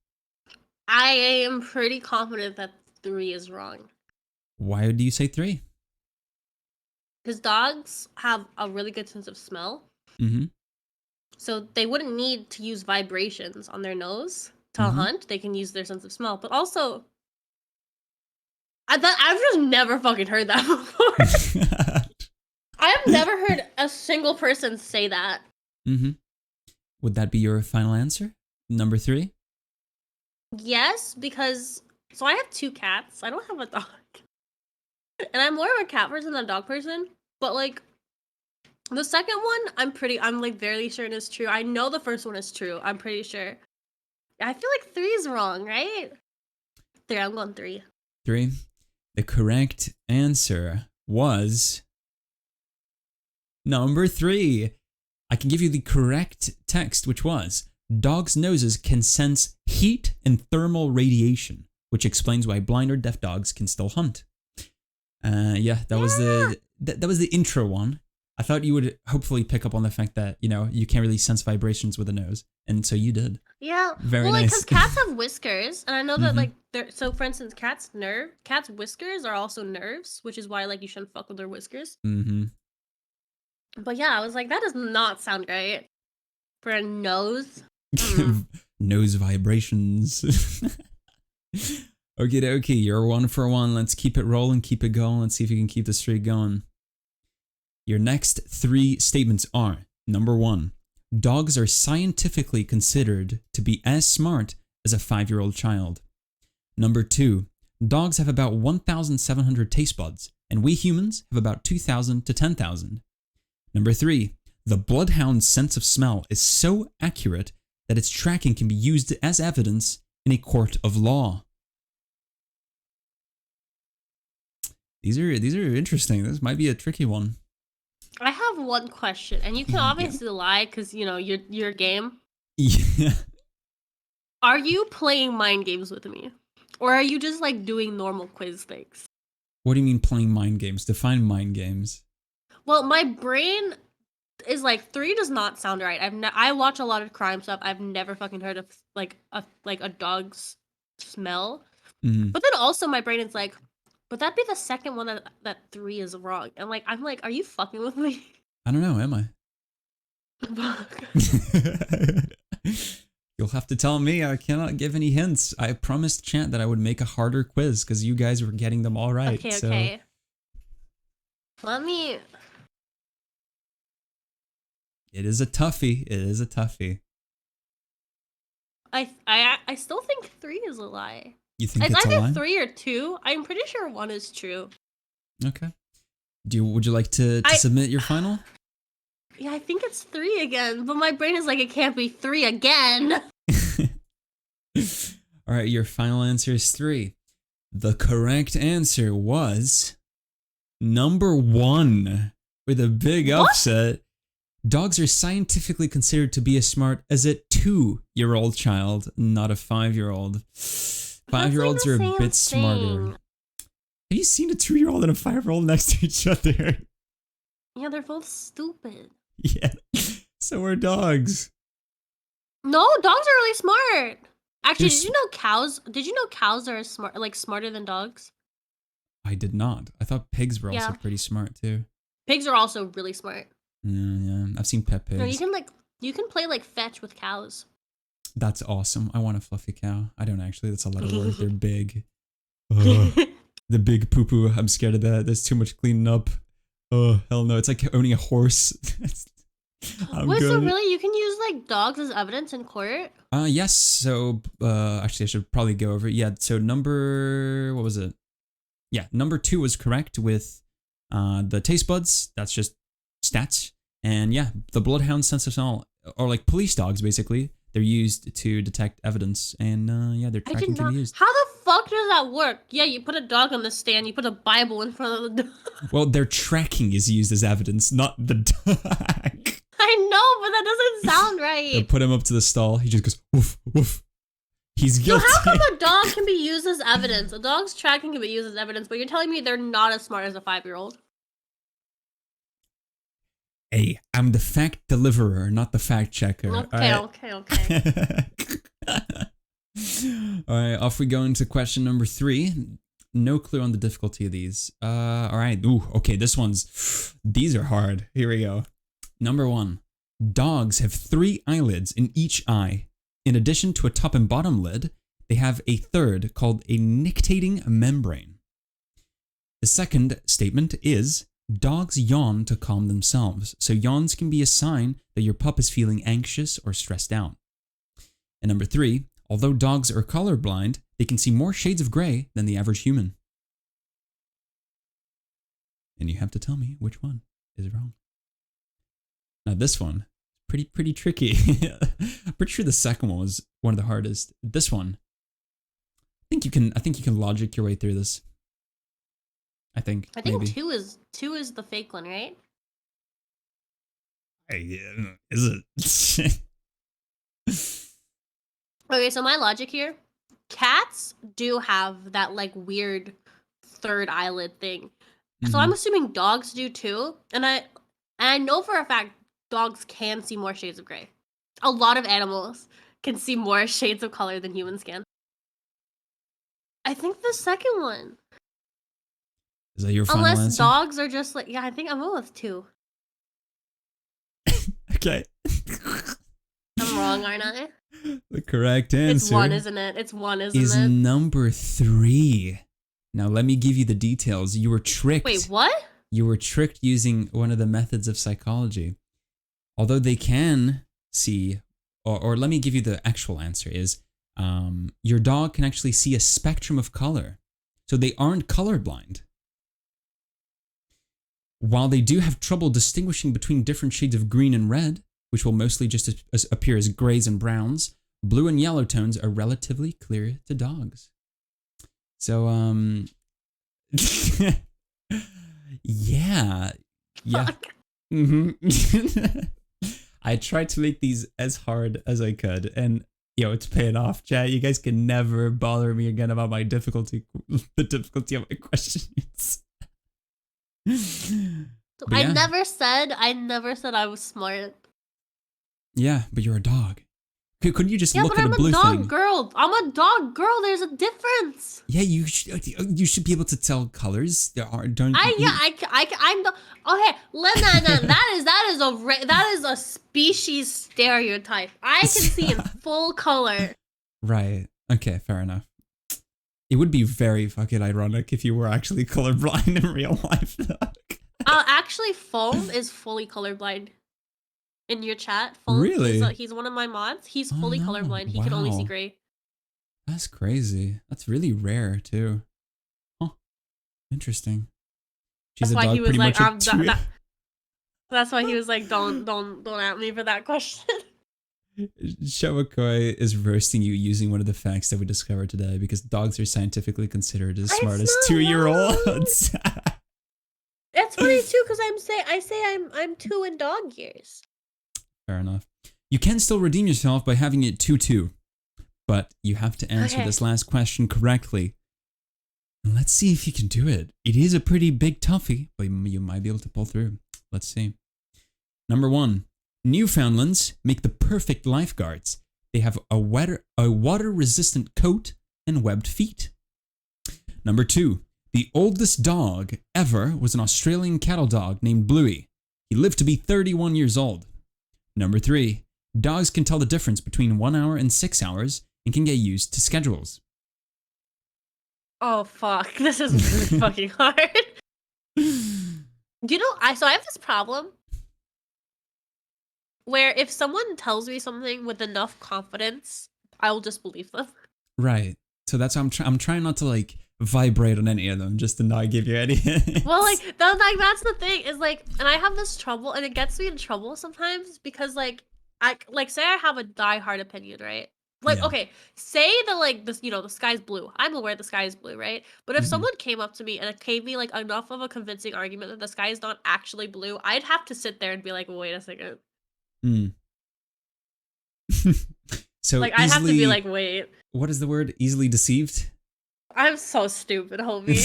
I am pretty confident that 3 is wrong. Why do you say 3? Because dogs have a really good sense of smell. Mm-hmm. So they wouldn't need to use vibrations on their nose to hunt. They can use their sense of smell. But also, I've just never fucking heard that before. I have never heard a single person say that. Mm-hmm. Would that be your final answer? Number 3? Yes, because so I have 2 cats. I don't have a dog. And I'm more of a cat person than a dog person. But like the second one, I'm like very certain is true. I know the first one is true. I'm pretty sure. I feel like 3 is wrong, right? 3, I'm going 3. 3. The correct answer was number 3. I can give you the correct text, which was, dogs' noses can sense heat and thermal radiation, which explains why blind or deaf dogs can still hunt. That was the intro one. I thought you would hopefully pick up on the fact that, you know, you can't really sense vibrations with a nose, and so you did. Yeah. Very like, nice. because cats have whiskers, and I know that like so for instance, cats' whiskers are also nerves, which is why like you shouldn't fuck with their whiskers. Mm-hmm. But yeah, I was like, that does not sound right for a nose. Nose vibrations. Okie dokie, you're 1 for 1. Let's keep it rolling, keep it going. Let's see if you can keep the streak going. Your next 3 statements are, number 1, dogs are scientifically considered to be as smart as a 5-year-old child. Number 2, dogs have about 1,700 taste buds, and we humans have about 2,000 to 10,000. Number 3, the bloodhound's sense of smell is so accurate that its tracking can be used as evidence in a court of law. These are interesting. This might be a tricky one. I have one question, and you can obviously lie because you know your game. Yeah. Are you playing mind games with me, or are you just like doing normal quiz things? What do you mean playing mind games? Define mind games. Well, my brain is like 3 does not sound right. I watch a lot of crime stuff. I've never fucking heard of like a dog's smell. Mm. But then also my brain is like, but that'd be the second one that 3 is wrong. And like I'm like, are you fucking with me? I don't know, am I? Fuck. You'll have to tell me. I cannot give any hints. I promised Chant that I would make a harder quiz because you guys were getting them all right. Okay, so. okay. Let me. It is a toughie. It is a toughie. I still think 3 is a lie. You think It's it's a lie? either 3 or 2. I'm pretty sure 1 is true. Okay. Would you like to submit your final? Yeah, I think it's 3 again, but my brain is like, it can't be 3 again. All right, your final answer is 3. The correct answer was number 1 with a big upset. Dogs are scientifically considered to be as smart as a 2-year-old child, not a 5-year-old. 5-year-olds are a bit smarter. Have you seen a 2-year-old and a 5-year-old next to each other? Yeah, they're both stupid. Yeah. So are dogs. No, dogs are really smart. Actually, They're did you know cows? Did you know cows are smart, like smarter than dogs? I did not. I thought pigs were also Yeah. pretty smart too. Pigs are also really smart. Yeah. I've seen pet pigs. No, you can play like fetch with cows. That's awesome. I want a fluffy cow. I don't actually. That's a lot of work. They're big. Ugh. The big poo poo. I'm scared of that. There's too much cleaning up. Oh, hell no. It's like owning a horse. Wait, so really you can use like dogs as evidence in court? Yes. So, actually, I should probably go over it. Yeah. So what was it? Yeah. Number 2 was correct with the taste buds. That's just stats. And yeah, the bloodhound sense of smell, or like police dogs, basically. They're used to detect evidence, and yeah, their tracking can be used. How the fuck does that work? Yeah, you put a dog on the stand, you put a Bible in front of the dog. Well, their tracking is used as evidence, not the dog. I know, but that doesn't sound right. They'll put him up to the stall. He just goes woof woof. He's guilty. So how come a dog can be used as evidence? A dog's tracking can be used as evidence, but you're telling me they're not as smart as a 5-year-old? Hey, I'm the fact deliverer, not the fact checker. Okay. All right, off we go into question number 3. No clue on the difficulty of these. All right. Ooh, okay, these are hard. Here we go. Number 1. Dogs have 3 eyelids in each eye. In addition to a top and bottom lid, they have a third called a nictating membrane. The second statement is, dogs yawn to calm themselves, so yawns can be a sign that your pup is feeling anxious or stressed out. And number 3, although dogs are colorblind, they can see more shades of gray than the average human. And you have to tell me which one is wrong. Now this one, pretty tricky. I'm pretty sure the second one was one of the hardest. This one, I think you can logic your way through this. I think maybe. 2 is the fake one, right? Is it? Okay, so my logic here, cats do have that like weird third eyelid thing. So I'm assuming dogs do too. And I know for a fact dogs can see more shades of gray. A lot of animals can see more shades of color than humans can. I think the second one. Is that your final Unless answer? dogs are just like, yeah, I think I'm going with 2. Okay. I'm wrong, aren't I? The correct answer It's 1, isn't it? It's 1, isn't is it? number 3. Now let me give you the details. You were tricked. Wait, what? You were tricked using one of the methods of psychology. Although they can see, or let me give you the actual answer is, your dog can actually see a spectrum of color. So they aren't colorblind. While they do have trouble distinguishing between different shades of green and red, which will mostly just appear as grays and browns, blue and yellow tones are relatively clear to dogs. So, yeah. I tried to make these as hard as I could, and it's paying off, chat. You guys can never bother me again about the difficulty of my questions. I never said I was smart. Yeah, but you're a dog. Couldn't you just look at a blue thing? Yeah, but I'm a dog girl. I'm a dog girl. There's a difference. Yeah, you should be able to tell colors. I'm the, okay. That is a species stereotype. I can see in full color. Right. Okay. Fair enough. It would be very fucking ironic if you were actually colorblind in real life. Actually, Foam is fully colorblind. In your chat, Foam, really? He's one of my mods. He's fully colorblind. He can only see gray. That's crazy. That's really rare too. Huh. Interesting. That's why he was like, that's why he was like, don't at me for that question. Shawakoi is roasting you using one of the facts that we discovered today because dogs are scientifically considered as smart as 2-year-olds. That's funny too, because I say I'm 2 in dog years. Fair enough. You can still redeem yourself by having it 2-2, but you have to answer this last question correctly. Let's see if you can do it. It is a pretty big toughie, but you might be able to pull through. Let's see. Number 1. Newfoundlands make the perfect lifeguards. They have a water-resistant coat and webbed feet. Number 2. The oldest dog ever was an Australian cattle dog named Bluey. He lived to be 31 years old. Number 3. Dogs can tell the difference between 1 hour and 6 hours and can get used to schedules. Oh fuck, this is really fucking hard. Do you know, I have this problem where if someone tells me something with enough confidence, I will just believe them. Right. So that's why I'm trying not to like vibrate on any of them, just to not give you any. Well, like that's the thing is like, and I have this trouble, and it gets me in trouble sometimes because like say I have a diehard opinion, right? Like, Yeah. okay, say that like this, the sky's blue. I'm aware the sky is blue, right? But if someone came up to me and it gave me like enough of a convincing argument that the sky is not actually blue, I'd have to sit there and be like, well, wait a second. So like I'd have to be like, wait. What is the word? Easily deceived? I'm so stupid, homie.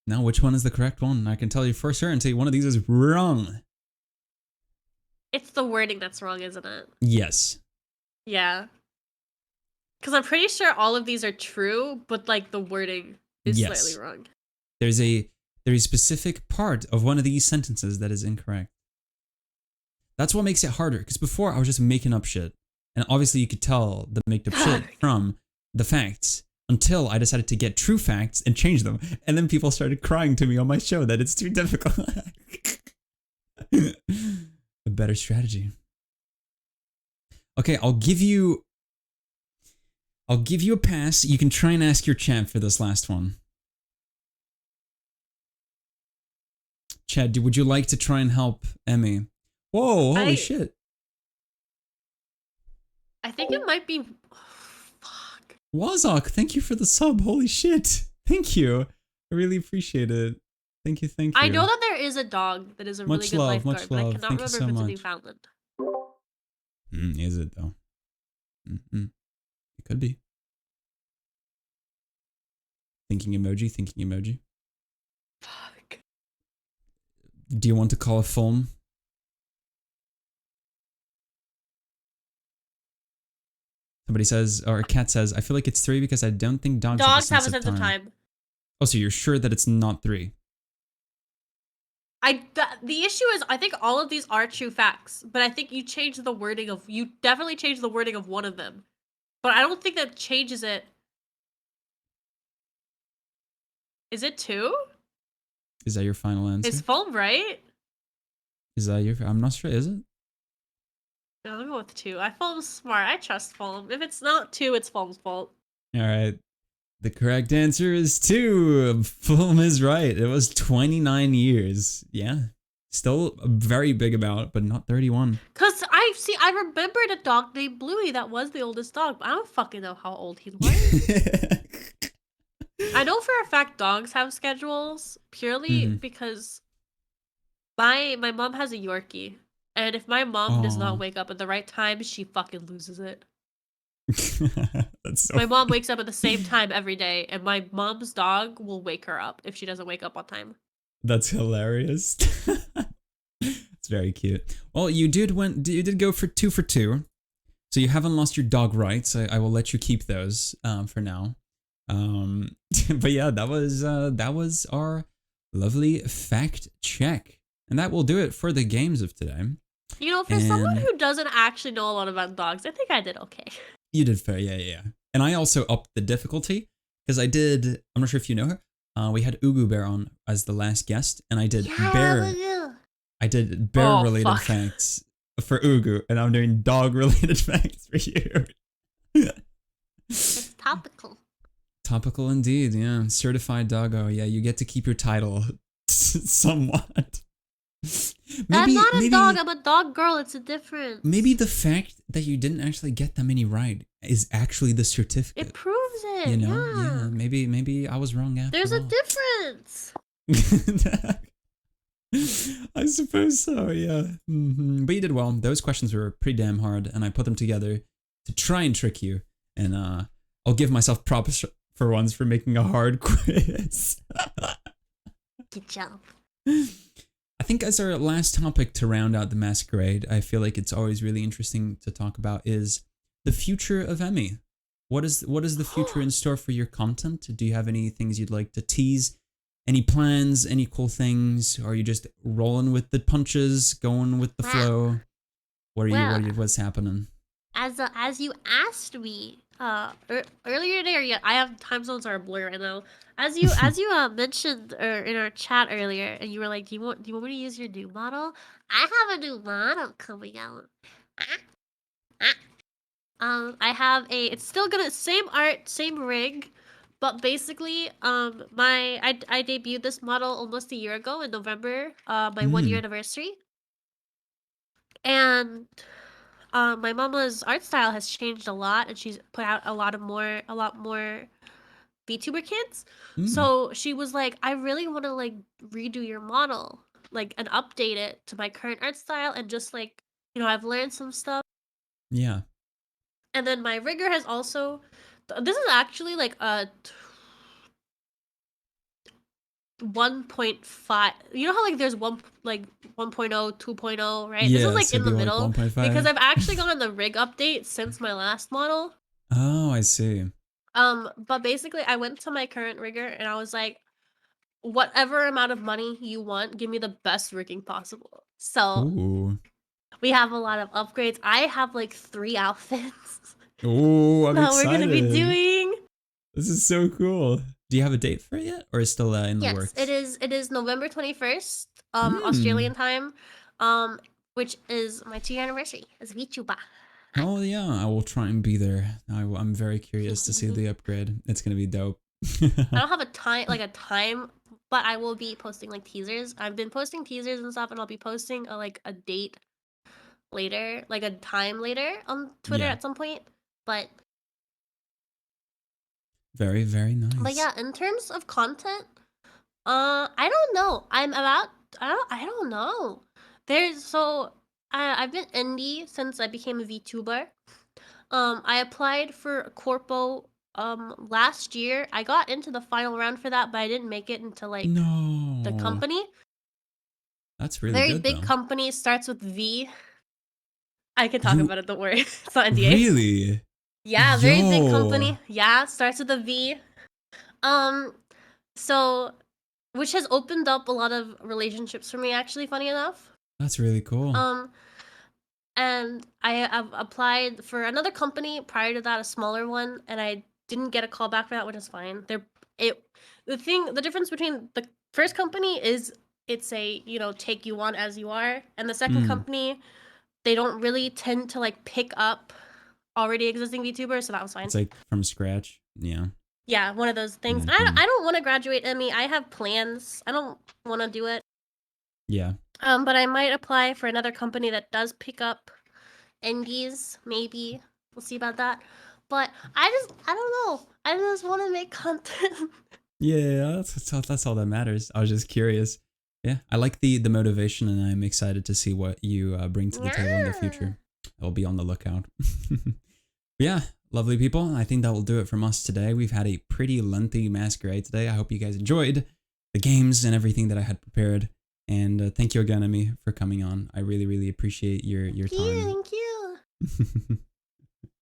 Now, which one is the correct one? I can tell you for certainty one of these is wrong. It's the wording that's wrong, isn't it? Yes. Yeah. Because I'm pretty sure all of these are true, but like the wording is slightly wrong. There's a specific part of one of these sentences that is incorrect. That's what makes it harder, because before I was just making up shit. And obviously you could tell the made up shit from the facts until I decided to get true facts and change them. And then people started crying to me on my show that it's too difficult. A better strategy. Okay, I'll give you a pass. You can try and ask your champ for this last one. Chad, would you like to try and help Emmy? Whoa, holy shit. I think it might be... fuck. Wazok, thank you for the sub. Holy shit. Thank you. I really appreciate it. Thank you, thank you. I know that there is a dog that is a really good lifeguard, but I cannot remember if it's a Newfoundland. Is it though? It could be. Thinking emoji. Fuck. Do you want to call a film? Somebody says, or a cat says, I feel like it's 3 because I don't think dogs have a sense of time. Oh, so you're sure that it's not 3? The issue is, I think all of these are true facts, but I think you definitely changed the wording of one of them. But I don't think that changes it. Is it 2? Is that your final answer? Is foam right? Is that your, I'm not sure, is it? No, I'll go with 2. Foam's smart. I trust Foam. If it's not 2, it's Foam's fault. Alright. The correct answer is 2. Foam is right. It was 29 years. Yeah. Still a very big amount, but not 31. Cause I remembered a dog named Bluey that was the oldest dog, but I don't fucking know how old he was. I know for a fact dogs have schedules purely because my mom has a Yorkie. And if my mom does not wake up at the right time, she fucking loses it. That's so my mom wakes up at the same time every day, and my mom's dog will wake her up if she doesn't wake up on time. That's hilarious. It's very cute. Well, you did go for 2 for 2. So you haven't lost your dog rights. I will let you keep those for now. But yeah, that was our lovely fact check. And that will do it for the games of today. You know, for someone who doesn't actually know a lot about dogs, I think I did okay. You did fair, yeah. And I also upped the difficulty because I'm not sure if you know her. We had Ugu Bear on as the last guest, and I did bear-related facts for Ugu, and I'm doing dog-related facts for you. It's topical. Topical indeed, yeah. Certified doggo, yeah. You get to keep your title somewhat. I'm not a dog, I'm a dog girl, it's a difference. Maybe the fact that you didn't actually get that many right is actually the certificate. It proves it, you know? Yeah. Maybe I was wrong after There's all. a difference. I suppose so, yeah. But you did well. Those questions were pretty damn hard, and I put them together to try and trick you. And I'll give myself props for once for making a hard quiz. Good job. I think as our last topic to round out the Masquerade, I feel like it's always really interesting to talk about is the future of Emmy. What is the future in store for your content? Do you have any things you'd like to tease? Any plans? Any cool things? Or are you just rolling with the punches, going with the flow? What's happening? As you asked me earlier today, or yeah, I have time zones are a blur right now. As you mentioned in our chat earlier, and you were like, do you want me to use your new model? I have a new model coming out. I have it's still gonna same art, same rig, but basically I debuted this model almost a year ago in November, my 1 year anniversary, and my mama's art style has changed a lot, and she's put out a lot more VTuber kids. So she was like, I really want to like redo your model, like, and update it to my current art style, and just like, I've learned some stuff. Yeah. And then my rigger has also, this is actually like a 1.5. You know how like there's 1.0, 2.0, right? Yeah, This is like so in the it'd be like middle 1.5. because I've actually gotten the rig update since my last model. Oh, I see. But basically I went to my current rigger and I was like, whatever amount of money you want, give me the best rigging possible. So Ooh. we have a lot of upgrades. I have like 3 outfits. Ooh, I'm that excited. we're gonna be doing. This is so cool. Do you have a date for it yet, or is it still in the works? Yes, it is November 21st, Australian time, which is my 2-year anniversary as VTuber. Oh yeah, I will try and be there. I'm very curious to see the upgrade. It's gonna be dope. I don't have a time, but I will be posting like teasers. I've been posting teasers and stuff, and I'll be posting a date later, like a time later on Twitter at some point. But very, very nice. But yeah, in terms of content, I don't know. I don't know. I've been indie since I became a VTuber. I applied for a corpo last year. I got into the final round for that, but I didn't make it into like the company. That's really Very good, big though. company, starts with V. I can talk about it, don't worry. It's not NDA. Really? Yeah, very big company. Yeah, starts with a V. So, which has opened up a lot of relationships for me, actually, funny enough. That's really cool. And I have applied for another company prior to that, a smaller one, and I didn't get a call back for that, which is fine. The difference between the first company is it's a, take you on as you are, and the second company, they don't really tend to like pick up already existing VTubers, so that was fine. It's like from scratch. Yeah. Yeah, one of those things. I don't want to graduate Emmy. I have plans. I don't want to do it. Yeah. But I might apply for another company that does pick up indies, maybe. We'll see about that. But I don't know. I just want to make content. Yeah, that's all that matters. I was just curious. Yeah, I like the motivation, and I'm excited to see what you bring to the table in the future. I'll be on the lookout. Yeah, lovely people. I think that will do it from us today. We've had a pretty lengthy Masquerade today. I hope you guys enjoyed the games and everything that I had prepared. And thank you again, Emmy, for coming on. I really, really appreciate your time. Thank you.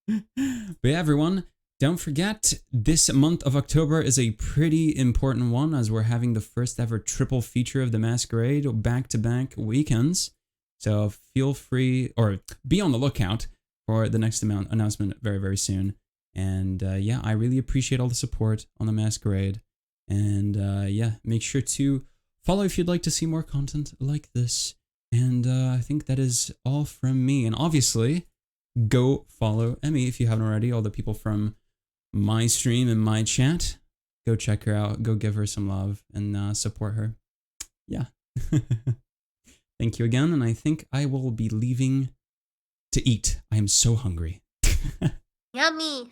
But yeah, everyone, don't forget, this month of October is a pretty important one, as we're having the first ever triple feature of the Masquerade back-to-back weekends. So feel free, or be on the lookout for the next announcement very, very soon. And yeah, I really appreciate all the support on the Masquerade. And yeah, make sure to follow if you'd like to see more content like this. And I think that is all from me. And obviously, go follow Emmy if you haven't already. All the people from my stream and my chat, go check her out. Go give her some love and support her. Yeah. Thank you again. And I think I will be leaving to eat. I am so hungry. Yummy.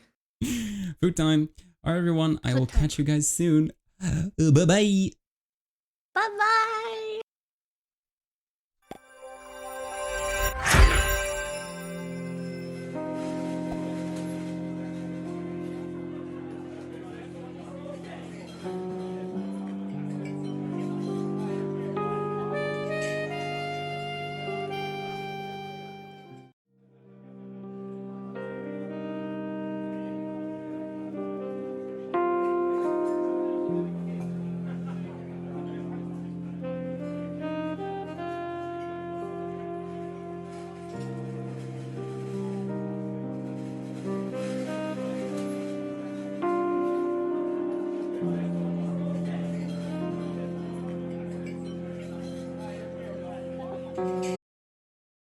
Food time. All right, everyone. I will catch you guys soon. Bye-bye. Bye-bye.